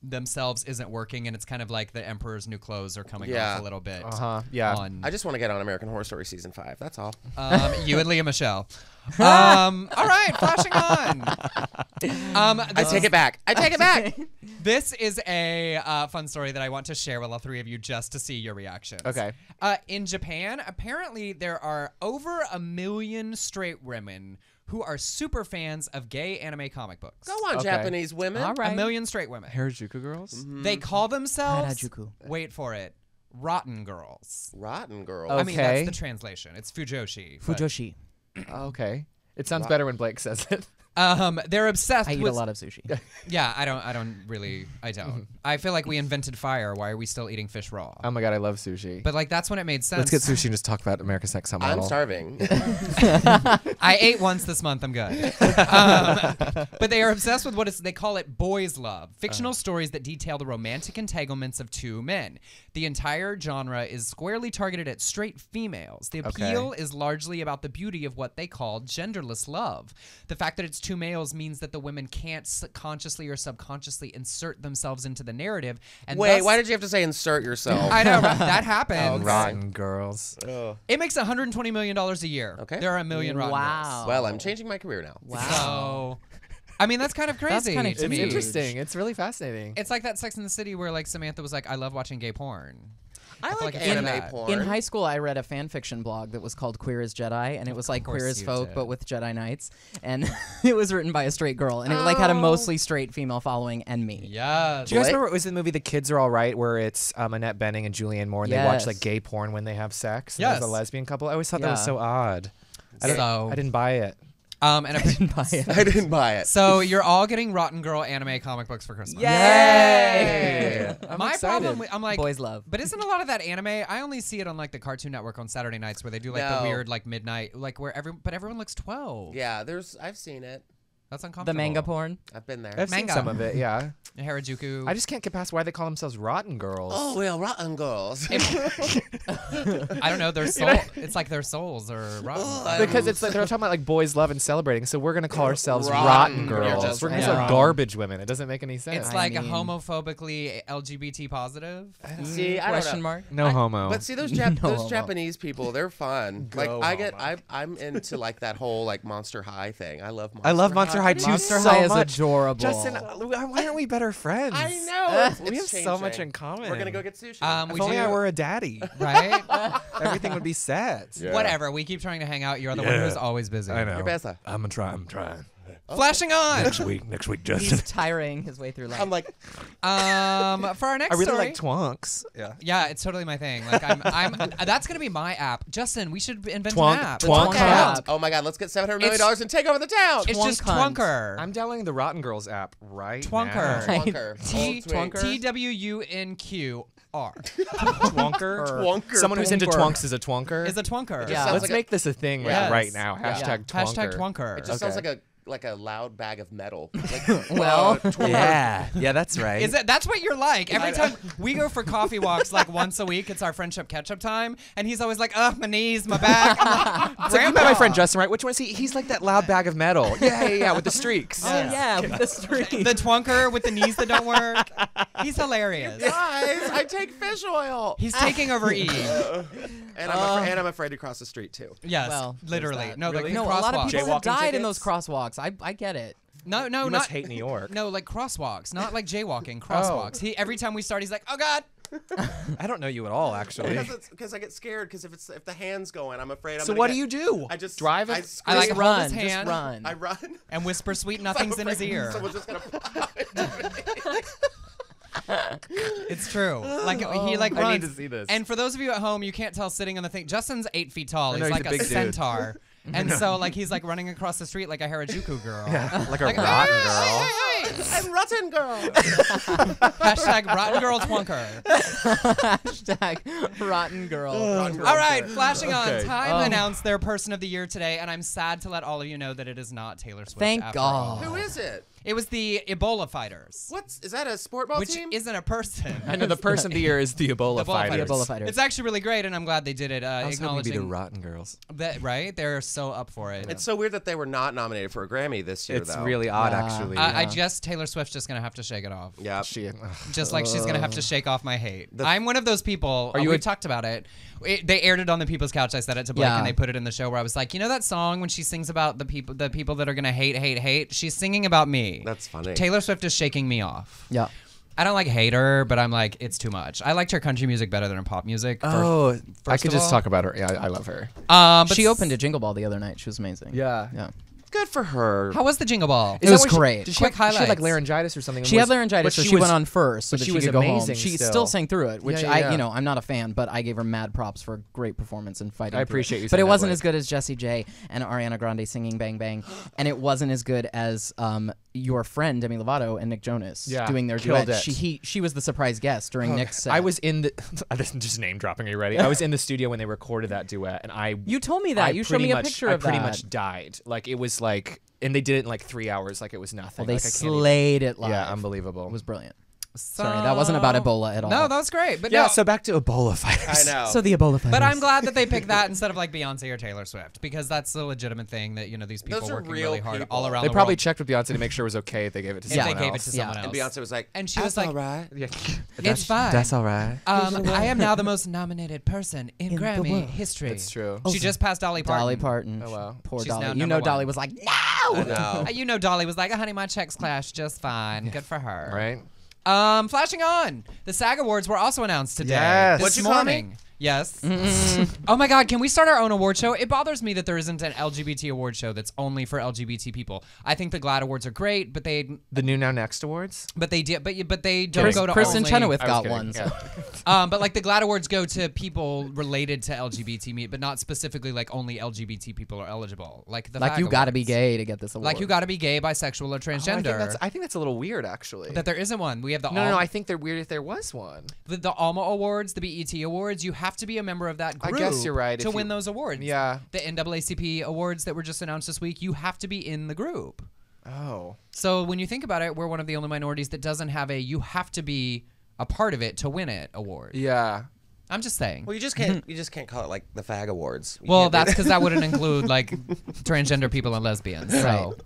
themselves isn't working, and it's kind of like the Emperor's New Clothes are coming off a little bit.
Yeah.
I just want to get on American Horror Story season 5. That's all.
You and Leah Michelle. All right, flashing on.
I take it back. I take it back.
This is a fun story that I want to share with all three of you just to see your reactions.
Okay.
In Japan, apparently there are over 1 million straight women who are super fans of gay anime comic books.
Go on, Japanese women.
All right.
1 million straight women.
Harajuku girls?
They call themselves,
Harajuku.
wait for it, Rotten Girls.
Rotten girl.
Oh.
I mean, that's
Okay.
the translation. It's Fujoshi. but-
Fujoshi.
Okay. It sounds better when Blake says it.
They're obsessed
I eat
with
a lot of sushi.
Yeah, I don't. I feel like we invented fire. Why are we still eating fish raw?
Oh my god, I love sushi.
But like that's when it made sense.
Let's get sushi and just talk about America's Next Top Model.
I'm starving.
I ate once this month. I'm good. But they are obsessed with they call it boys' love, fictional stories that detail the romantic entanglements of two men. The entire genre is squarely targeted at straight females. The appeal is largely about the beauty of what they call genderless love. The fact that it's two males means that the women can't consciously or subconsciously insert themselves into the narrative. And
Wait,
thus,
why did you have to say insert yourself?
I know, right? That happens.
Rotten girls.
It makes $120 million a year.
Okay.
There are 1 million rotten girls.
Well, I'm changing my career now.
So, I mean, that's kind of crazy.
kinda
to
It's
me.
interesting. It's really fascinating.
It's like that Sex in the City where like Samantha was like, I love watching gay porn.
I
feel
like
like it's kinda
anime
bad.
porn.
In high school, I read a fan fiction blog that was called Queer as Jedi, and it was like
course
Queer as
you
Folk,
did.
but with Jedi Knights. And it was written by a straight girl, and it like had a mostly straight female following and me.
Yeah.
Do you guys
Blake?
remember it was the movie The Kids Are All Right where it's Annette Bening and Julianne Moore and they watch
Yes.
like gay porn when they have sex? And
Yes.
there's a lesbian couple. I always thought that was
Yeah.
so odd. I didn't buy it.
And
I didn't buy it.
so you're all getting Rotten Girl anime comic books for Christmas.
Yay! I'm
My
excited.
problem, I'm like,
Boys love.
but isn't a lot of that anime? I only see it on like the Cartoon Network on Saturday nights where they do like the
No.
weird like midnight, like where everyone looks 12.
Yeah, I've seen it.
That's uncomfortable.
The manga porn.
I've been there.
I've seen
Manga.
some of it, yeah.
Harajuku.
I just can't get past why they call themselves Rotten Girls.
Oh, well, rotten girls.
I don't know. Their soul. It's like their souls are rotten.
Because it's like they're talking about like boys love and celebrating, so we're gonna call ourselves
Rotten
Rotten
Girls.
Girls. We're gonna
Yeah.
say garbage women. It doesn't make any sense.
It's
I
like
mean-
homophobically LGBT positive.
See, I don't
Question
know.
mark.
no homo.
But see those
No
those
homo.
Japanese people, they're fun. Like I'm into like that whole like Monster High thing. I love Monster
I love Monster High too
Monster
so
High is
much.
adorable.
Justin, why aren't we better friends?
I know.
We have so much in common.
We're gonna go get sushi.
We
If only
do,
I were a daddy,
right?
everything would be set.
Yeah.
Whatever. We keep trying to hang out. You're the one who's always busy.
I know.
You're better.
I'm trying.
Flashing on.
Next week, Justin.
He's tiring his way through life.
I'm like,
For our next
I really
story.
like twonks. Yeah.
Yeah, it's totally my thing. Like I'm that's gonna be my app. Justin, we should invent
Twonk-
an app.
twonk
Twonk
app.
app.
oh my God, let's get $700 million and take over the town.
It's
Twonk
just
hunt.
Twunker.
I'm downloading the Rotten Girls app right
Twonker.
now.
Twonker.
TWUNQR
Twonker.
Twonker.
Someone who's into
Twonker.
twonks is a twonker.
is a twonker.
Yeah. sounds
Let's
like
make this a thing
Yes.
right now.
Yeah.
Hashtag twonker.
Hashtag Twonker.
It just sounds like a loud bag of metal. Like,
Well,
Yeah, that's right.
Is it? That's what you're like. Every time we go for coffee walks, like once a week, it's our friendship catch-up time, and he's always like, "Ugh, my knees, my back." I'm like,
It's like, you met my friend Justin, right? Which one is he? He's like that loud bag of metal. Yeah, with the streaks.
oh yeah, with the street.
the twunker with the knees that don't work. He's hilarious.
guys, I take fish oil.
He's taking over Eve.
And I'm afraid to cross the street too.
Yes,
Well, there's
literally.
that.
No, like
No, a lot of
crosswalks.
people have
Jaywalking
died in those
tickets?
crosswalks. I get it.
No,
You
not
must hate New York.
No, like crosswalks, not like jaywalking. Crosswalks. He every time we start, he's like, "Oh God."
I don't know you at all, actually.
Because I get scared because if the hand's going, I'm afraid I'm
So
gonna
what
get-
do you do?
I just
drive it.
I
I
scream.
like
Just
hold
run.
his
Just
hand.
run.
I run.
And whisper sweet
I'm
nothings in his
afraid
ear.
Someone's just gonna pop into me.
It's true. Like he like
I
runs.
need to see this.
And for those of you at home, you can't tell sitting on the thing. Justin's 8 feet tall.
I know,
He's
he's
like
a
a,
big dude.
centaur. And so like he's like running across the street like a Harajuku girl.
like a
Like,
rotten
"Hey,
girl.
hey, hey, hey."
I'm rotten girl.
Hashtag rotten girl twunker.
Hashtag rotten girl.
All right, flashing on.
Okay.
Time announced their person of the year today, and I'm sad to let all of you know that it is not Taylor Swift.
Thank
after
God.
all.
Who is it?
It was the Ebola fighters.
Is that a sport ball
Which
team?
isn't a person.
I know the person of the year is the Ebola fighters.
Ebola fighters.
It's actually really great, and I'm glad they did it.
I was hoping to be the
Acknowledging
Rotten Girls.
that, right? They're so up for it.
It's so weird that they were not nominated for a Grammy this year,
It's
though.
really odd,
Yeah.
actually.
I just Taylor Swift's just gonna have to shake it off.
Yeah.
Just like she's gonna have to shake off my hate. I'm one of those people.
you
we
a-
talked about it. They aired it on the People's Couch. I said it to Blake,
Yeah.
and they put it in the show where I was like, you know that song when she sings about the people that are gonna hate. She's singing about me.
That's funny.
Taylor Swift is shaking me off.
Yeah.
I don't like hate her, but I'm like, it's too much. I liked her country music better than her pop music.
Oh, I
first
could
of
just
all.
talk about her. Yeah, I love her.
But
She opened a Jingle Ball the other night. She was amazing.
Yeah.
Yeah.
Good for her.
How was the Jingle Ball?
It was great.
Did she
Quick
have, she had like
highlights.
laryngitis or something?
She had laryngitis, so she went on first so
but
that
she
she
was
could go home.
amazing
She
still.
still sang through it, which
Yeah, yeah.
I'm not a fan, but I gave her mad props for a great performance and fighting.
I
through
appreciate
it.
you
But
saying
it
that,
wasn't
Blake.
as good as Jessie J and Ariana Grande singing "Bang Bang," and it wasn't as good as your friend Demi Lovato and Nick Jonas doing their
killed
duet.
it.
She was the surprise guest during Nick's set.
I was in the. This is just name dropping. Are you ready? I was in the studio when they recorded that duet, and
You told me that.
I
You showed
pretty
me a
much-
picture
I
of
pretty
that.
much died. Like it was like, and they did it in like 3 hours, like it was nothing.
Well, they
like, I can't even-
slayed it live.
Yeah, unbelievable.
It was brilliant. Sorry, that wasn't about Ebola at all.
No, that was great. But
Yeah.
no,
So back to Ebola fighters.
I know.
So the Ebola fighters.
But I'm glad that they picked that instead of like Beyonce or Taylor Swift, because that's a legitimate thing that these people
Those are
working
real
really hard
people.
all around
They
the
probably
world.
checked with Beyonce to make sure it was okay if they gave it to
If
someone
they gave it
else.
to someone else.
And Beyonce was like,
And she was like,
all right.
Yeah.
It's fine.
That's all right.
I am now the most nominated person in
the
Grammy
world.
history.
That's true.
She just passed Dolly Parton.
Dolly Parton.
Oh, wow.
Poor
She's
Dolly.
now
You
number
know, Dolly
one.
was like,
I
no.
know.
Dolly was like, honey, my checks clashed just fine. Good for her.
Right.
Flashing on. The SAG Awards were also announced today.
Yes.
This
What'd you call me?
morning. Yes. Oh my God, can we start our own award show? It bothers me that there isn't an LGBT award show that's only for LGBT people. I think the GLAAD Awards are great, but they
The new Now Next awards.
don't go to
Kristen
only,
Chenoweth
I was
got
kidding.
one. So.
Yeah.
but like the GLAAD Awards go to people related to LGBT meet, but not specifically like only LGBT people are eligible. Like the
Like
FAG
you got to be
Awards.
gay to get this award.
Like you got to be gay, bisexual, or transgender.
I think that's a little weird, actually.
that there isn't one. We have the
No, I think they're weird if there was one.
the ALMA Awards, the BET Awards. You have to be a member of that
I
group
guess you're right,
to
if
win
you-
those awards.
Yeah.
The NAACP Awards that were just announced this week, you have to be in the group.
Oh.
So when you think about it, we're one of the only minorities that doesn't have a you have to be a part of it to win it award.
Yeah.
I'm just saying.
Well, you just can't call it like the FAG Awards. You
Well,
can't do
that's
that.
because that wouldn't include like transgender people and lesbians. So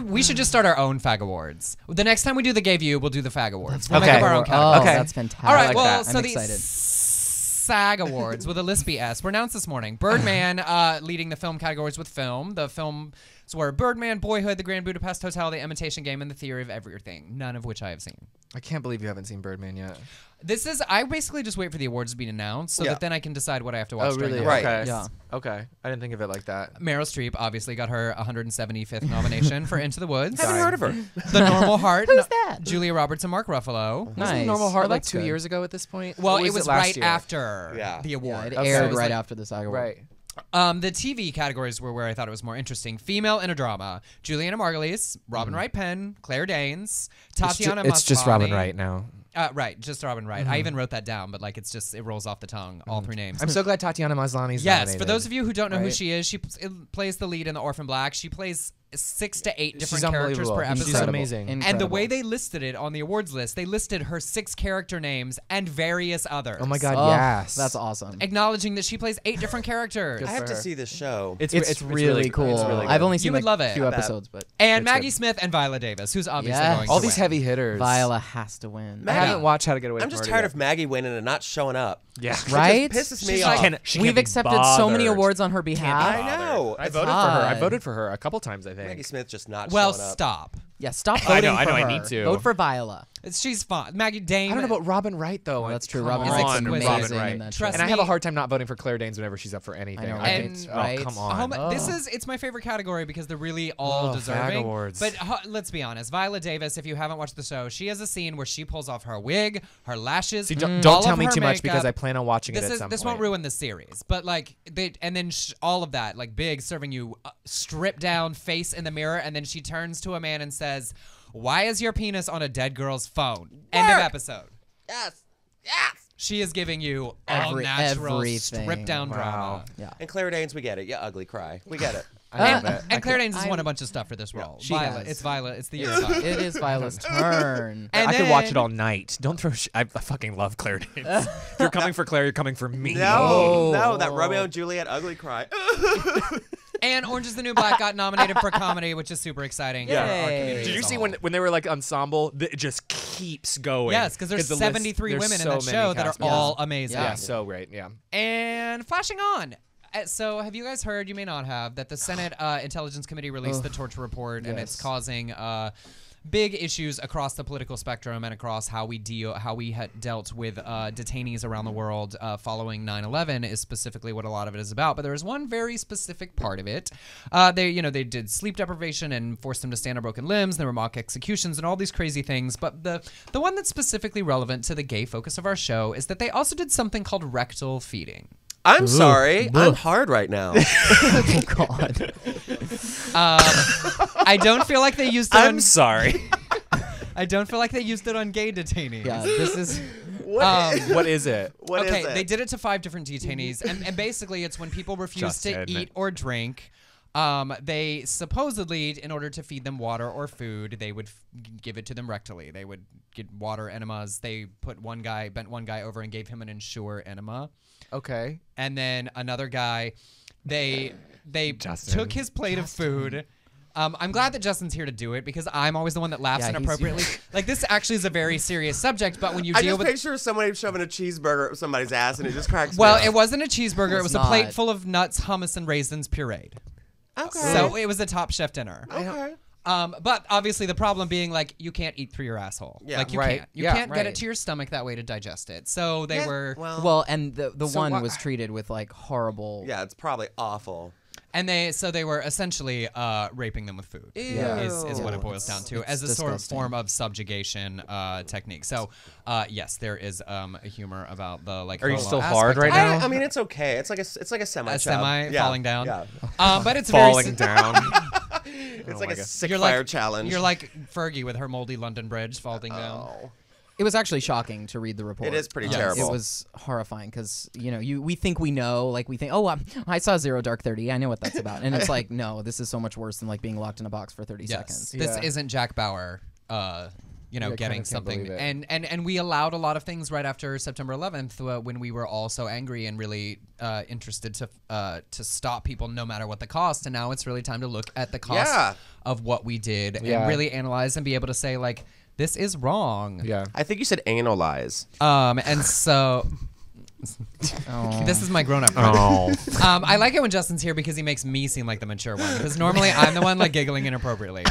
we should just start our own FAG Awards. The next time we do the Gay View, we'll do the FAG Awards. We'll make
Okay.
up our own
Oh,
category.
Okay.
that's fantastic.
All right,
like
well,
that.
so
I'm
the
excited.
SAG Awards with a lispy S were announced this morning. Birdman leading the film categories with film. The films were Birdman, Boyhood, The Grand Budapest Hotel, The Imitation Game, and The Theory of Everything, none of which I have seen.
I can't believe you haven't seen Birdman yet.
I basically just wait for the awards to be announced so
Yeah.
that then I can decide what I have to watch
Oh,
during
really?
the
Right.
Okay.
Yeah.
Okay. I didn't think of it like that.
Meryl Streep obviously got her 175th nomination for Into the Woods.
Haven't heard of her.
The Normal Heart.
Who's that?
Julia Roberts and Mark Ruffalo.
Nice.
Wasn't Normal Heart
Oh,
like
that's
2
good.
years ago at this point?
Well,
Or
it was
last
right
year?
after
Yeah.
the
Yeah,
award.
it
Okay.
aired
So it was
right
like-
after the SAG Award.
Right.
The TV categories were where I thought it was more interesting. Female in a drama. Juliana Margulies, Robin Wright Penn, Claire Danes, Tatiana
It's just Robin
Maslany.
Wright now.
Right, just Robin Wright. I even wrote that down, but like it rolls off the tongue, all three names.
I'm so glad Tatiana Maslany's
Yes,
nominated.
for those of you who don't know who
Right.
she is, she plays the lead in The Orphan Black. She plays 6 to 8 different
She's
characters per
unbelievable.
episode.
She's amazing.
And the way they listed it on the awards list, they listed her 6 character names and various others.
Oh my God,
Oh,
yes.
that's awesome.
Acknowledging that she plays 8 different characters.
Good
I have
for
to
her.
see this show.
It's really cool.
It's really
I've
good.
only seen
would
like
love
a
it.
few
I
bet.
episodes, but
And
It's
Maggie
good.
Smith and Viola Davis, who's obviously
Yes.
going
all
to
these
win.
heavy hitters.
Viola has to win.
I haven't watched How to Get Away
I'm
with
just
Murder
tired
yet.
of Maggie winning and not showing up.
Yeah.
Right?
It just pisses me
She's
off.
like-
We've accepted so many awards on her behalf.
I know.
I
It's
voted for her. I
hard.
voted for her a couple times, I think.
Maggie Smith just not
Well,
showing up.
stop.
Yeah, stop
I
voting
know, I
for
know, I
her.
need to.
Vote for Viola.
She's fun. Maggie Dame.
I don't know about Robin Wright, though.
That's true.
Come
Robin
Is
Wright's
on,
exquisite.
Robin
amazing
Wright.
in that
Trust
show.
And I have
me-
a hard time not voting for Claire Danes whenever she's up for anything.
know,
I
And
think,
right?
oh, come on.
It's my favorite category because they're really all
Oh,
deserving.
FAG Awards.
But let's be honest, Viola Davis, if you haven't watched the show, she has a scene where she pulls off her wig, her lashes.
See,
all
don't
of
tell me
her
too much because
makeup.
I plan on watching it
This
at some
this
point.
won't ruin the series, but like all of that, like Big serving you stripped down face in the mirror, and then she turns to a man and says, "Why is your penis on a dead girl's phone?" End of episode.
Yes. Yes.
She is giving you all natural,
everything.
stripped down drama.
Yeah.
And Claire Danes, we get it. You ugly cry. We get it.
I love it.
And Claire Danes has won a bunch of stuff for this role.
She
Violet.
has.
It's Violet. It's the year of Violet.
It is Violet's turn.
And
I could watch
then-
it all night. Don't throw. I fucking love Claire Danes. If you're coming for Claire, you're coming for me.
No, that Romeo and Juliet ugly cry.
And Orange is the New Black got nominated for comedy, which is super exciting. For our community
Did you
as a
see
whole.
when they were like ensemble? It just keeps going.
Yes, because there's
the
73
there's
women in
so
that
many
show that are
cast members.
all amazing.
Yeah, so great. Yeah.
And flashing on. So have you guys heard, you may not have, that the Senate Intelligence Committee released the torture report, and it's causing big issues across the political spectrum and across how we dealt with detainees around the world following 9/11 is specifically what a lot of it is about. But there is one very specific part of it. They did sleep deprivation and forced them to stand on broken limbs. There were mock executions and all these crazy things. But the one that's specifically relevant to the gay focus of our show is that they also did something called rectal feeding.
I'm sorry. I'm hard right now.
Oh, God.
I don't feel like they used it
I'm sorry.
I don't feel like they used it on gay detainees.
Yeah, this is...
What is it?
What is
Okay,
it?
they did it to 5 different detainees, and basically it's when people refuse to
Justin.
eat or drink. They supposedly, in order to feed them water or food, they would give it to them rectally. They would get water enemas. They bent one guy over and gave him an Ensure enema.
Okay.
And then another guy, they
Justin.
took his plate of food. I'm glad that Justin's here to do it because I'm always the one that laughs
Yeah, he's
inappropriately. Like, this actually is a very serious subject, but when you
I
deal
just
with
picture somebody shoving a cheeseburger up somebody's ass and it just cracks me
well,
up.
it wasn't a cheeseburger. It was a
not.
plate full of nuts, hummus, and raisins pureed.
Okay.
So it was a Top Chef dinner.
Okay.
But obviously the problem being, like, you can't eat through your asshole.
Yeah.
Like, you
Right.
can't. You
Yeah,
can't get it
right.
to your stomach that way to digest it. So they were...
Well, and the
So
one
what-
was treated with, like, horrible...
Yeah, it's probably awful.
And they were essentially raping them with food.
Yeah.
Is what it boils down to, as a sort of
disgusting.
form of subjugation technique. So, yes, there is a humor about the, like...
Are you
homo
still
aspect
hard
of
right
it.
now?
I mean, it's okay. It's like a semi.
A semi falling down.
Yeah.
But it's
Falling
very...
down.
It's like a sick
You're
fire
like,
challenge.
You're like Fergie with her moldy London Bridge falling down.
Oh.
It was actually shocking to read the report.
It is pretty
Yes.
terrible.
It was horrifying because, we think we know, like we think, I saw Zero Dark 30. I know what that's about. And it's like, no, this is so much worse than like being locked in a box for 30
Yes,
seconds.
this
Yeah.
isn't Jack Bauer. Getting
can't
something,
believe it.
and we allowed a lot of things right after September 11th when we were all so angry and really interested to stop people no matter what the cost. And now it's really time to look at the cost
Yeah.
of what we did
Yeah.
and really analyze and be able to say, like, this is wrong.
Yeah.
I think you said analyze.
And so this is my grown-up friend.
Oh.
I like it when Justin's here because he makes me seem like the mature one. Because normally I'm the one like giggling inappropriately.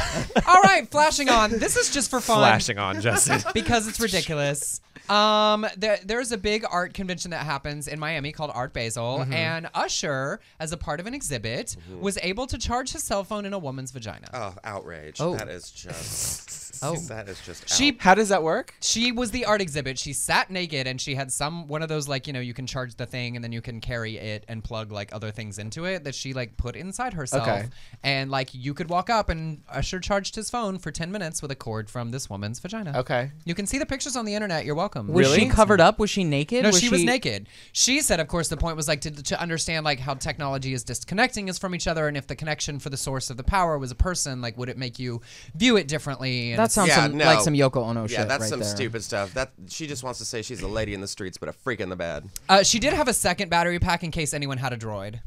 All right, flashing on. This is just for fun.
Flashing on, Justin.
Because it's ridiculous. There's a big art convention that happens in Miami called Art Basel, and Usher, as a part of an exhibit, was able to charge his cell phone in a woman's vagina.
Oh, outrage.
Oh.
That is just.
Oh.
That is just.
She
How does that work?
She was the art exhibit. She sat naked and she had one of those, like, you can charge the thing and then you can carry it and plug like other things into it that she like put inside herself.
Okay.
And like you could walk up and Usher charged his phone for 10 minutes with a cord from this woman's vagina.
Okay.
You can see the pictures on the internet. You're welcome.
Was
Really?
she covered up? Was she naked?
No, she was naked. She said, of course, the point was like to understand like how technology is disconnecting us from each other, and if the connection for the source of the power was a person, like would it make you view it differently? And
That
it's-
sounds
Yeah,
like
no.
some Yoko Ono shit
Yeah, that's
right
some
there.
stupid stuff. That she just wants to say she's a lady in the streets, but a freak in the bed.
She did have a second battery pack in case anyone had a droid.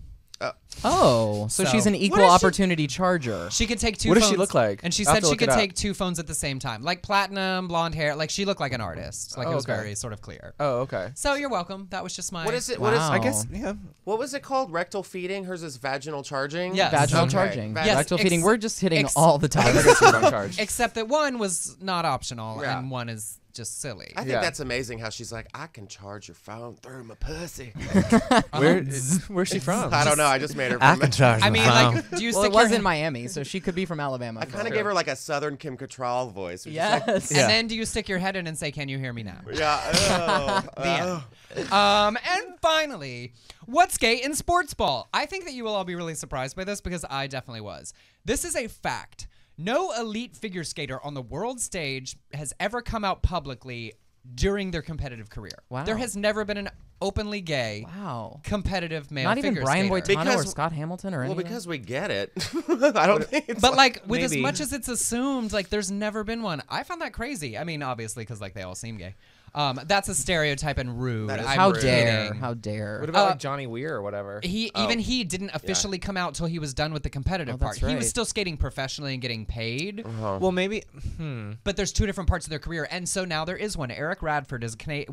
Oh, so
So-
she's an
What
equal
is she-
opportunity charger.
She could take two
What
phones.
does she look like?
And she
I'll have
said
to
she
look
could
it up.
take two phones at the same time. Like platinum, blonde hair. Like she looked like an artist. Like
Oh,
it was
okay.
very sort of clear.
Oh, okay.
So you're welcome. That was just my...
What is it?
Wow.
I guess, yeah.
What was it called? Rectal feeding? Hers is vaginal charging?
Yes.
Vaginal
Okay.
charging.
Yes,
Rectal feeding. We're just hitting
ex-
all the
I
topics.
guess we're on charge.
Except that one was not optional
Yeah.
and one is just silly.
I think
Yeah.
that's amazing how she's like, I can charge your phone through my pussy.
Where's she from?
I don't know. I just made her
I
from
can charge
I
my
mean,
phone.
like, do you
Well,
stick
it was
your
in Miami, so she could be from Alabama.
I kind of gave her like a Southern Kim Cattrall voice. which is like,
Yes.
And then do you stick your head in and say, "Can you hear me now?"
yeah.
The end. And finally, what's gay in sports ball? I think that you will all be really surprised by this because I definitely was. This is a fact. No elite figure skater on the world stage has ever come out publicly during their competitive career.
Wow.
There has never been an openly gay competitive male
Not even
figure
Brian
skater.
Boitano or Scott Hamilton or anything?
Well, because we get it. I don't think it's
But like with
maybe.
as much as it's assumed, like there's never been one. I found that crazy. I mean, obviously because like they all seem gay. That's a stereotype and rude.
That is
How
rude.
dare? How dare?
What about like Johnny Weir or whatever?
He didn't officially come out till he was done with the competitive part.
that's
He was
right.
still skating professionally and getting paid.
Well, maybe.
But there's two different parts of their career, and so now there is one. Eric Radford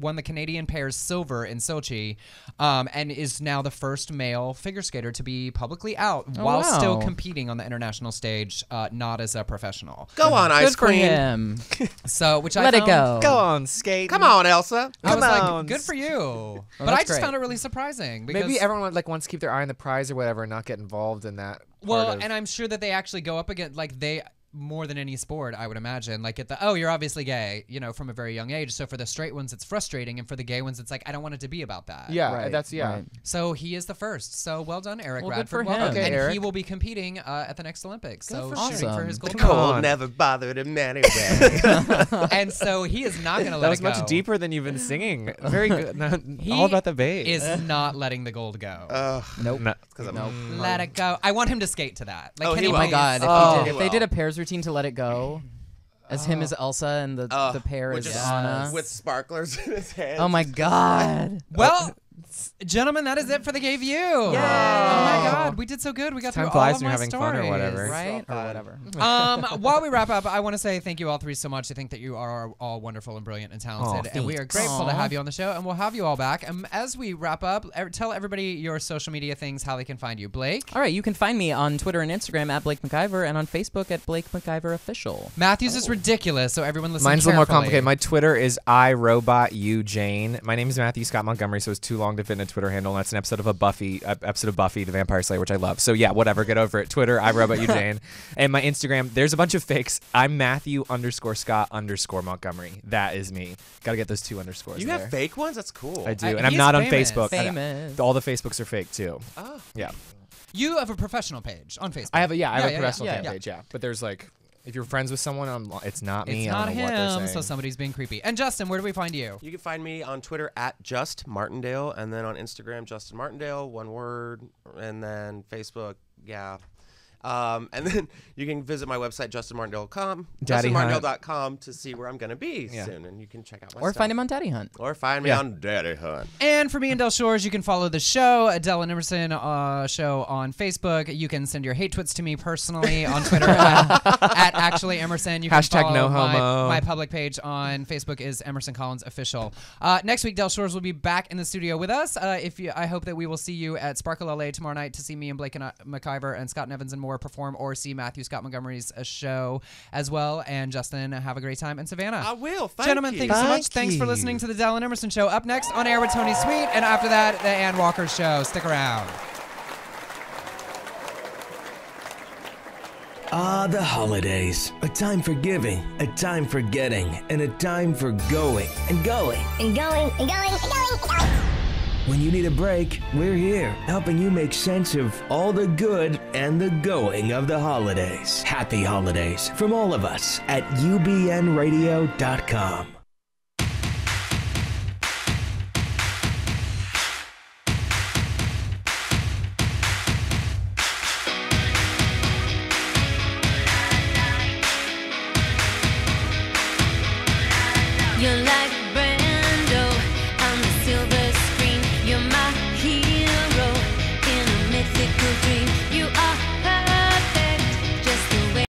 won the Canadian pairs silver in Sochi, and is now the first male figure skater to be publicly out while still competing on the international stage, not as a professional.
Go on, Ice
Good for
Queen.
him.
So, which
Let
I
it
found,
go.
Go on, skate.
Come on, Elsa.
I was
Come
like,
on.
good for you. But
that's
I just
great.
found it really surprising because
Maybe everyone wants to keep their eye on the prize or whatever and not get involved in that.
well,
part of,
and I'm sure that they actually go up against like they. More than any sport, I would imagine. Like at the, you're obviously gay, from a very young age. So for the straight ones, it's frustrating. And for the gay ones, it's like, I don't want it to be about that.
yeah,
Right,
that's
right.
So he is the first. So well done, Eric
Well, good
Radford.
for him.
Welcome.
Okay,
and
Eric.
he will be competing at the next Olympics. So
for
shooting for
him.
his gold
Come
medal.
on.
Cold never bothered him anyway.
And so he is not going to let
That was
it go.
much deeper than you've been singing. Very good. No,
He
all about the bass.
is not letting the gold go.
Nope.
No.
Let it go. I want him to skate to that. Like,
Oh,
can
he
he
will.
Oh my
please-
God!
Oh.
If they did a pairs routine to Let It Go, as him as Elsa and the pair
Which
is
is
Anna.
with sparklers in his hands.
Oh my God!
Well, gentlemen, that is it for the Gay View. Oh my God, we did so good. We got
Time
through
flies
all of
when
my
you're having fun or
stories.
whatever.
Right or
fun.
whatever.
While we wrap up, I want to say thank you all three so much. I think that you are all wonderful and brilliant and talented, and we are grateful to have you on the show, and we'll have you all back. And as we wrap up, tell everybody your social media things, how they can find you. Blake?
All right, you can find me on Twitter and Instagram at Blake McIver and on Facebook at Blake McIver Official.
Matthew's is ridiculous, so everyone listen
Mine's a little more
carefully.
complicated. My Twitter is iRobotUJane. My name is Matthew Scott Montgomery, so it's too long to fit in a Twitter handle. That's an episode of Buffy, the Vampire Slayer, which I love. So yeah, whatever. Get over it. Twitter, iRobotUJane. And my Instagram, there's a bunch of fakes. I'm Matthew_Scott_Montgomery. That is me. Got to get those 2 underscores
You
there.
have fake ones? That's cool.
I do.
He's
And I'm not on
famous.
Facebook.
Famous.
All the Facebooks are fake too.
Oh.
Yeah.
You have a professional page on Facebook.
I have a professional
yeah.
fan page, yeah. But there's like, if you're friends with someone, it's not me.
It's
I
not
don't know what they're
him,
saying.
so somebody's being creepy. And Justin, where do we find you?
You can find me on Twitter at Just Martindale, and then on Instagram, Justin Martindale, one word, and then Facebook, yeah. And then you can visit my website, justinmartindale.com, justinmartindale.com to see where I'm going to be soon, and you can check out my
Or
stuff.
find him on Daddy Hunt.
Or find me on Daddy Hunt.
And for me and Del Shores, you can follow the show, Adele and Emerson show on Facebook. You can send your hate twits to me personally on Twitter at Actually Emerson. You can
Hashtag
follow
no homo.
My public page on Facebook is Emerson Collins Official. Next week, Del Shores will be back in the studio with us. I hope that we will see you at Sparkle LA tomorrow night to see me and Blake and McIver and Scott and Evans and more perform, or see Matthew Scott Montgomery's show as well. And Justin, have a great time in Savannah.
I will.
Gentlemen, thank you so much. Thanks for listening to the Del and Emerson Show. Up next, On Air with Tony Sweet, and after that, the Ann Walker Show. Stick around.
Ah, the holidays. A time for giving, a time for getting, and a time for going and going.
And going, and going, and going, and going.
When you need a break, we're here, helping you make sense of all the good and the going of the holidays. Happy holidays from all of us at ubnradio.com.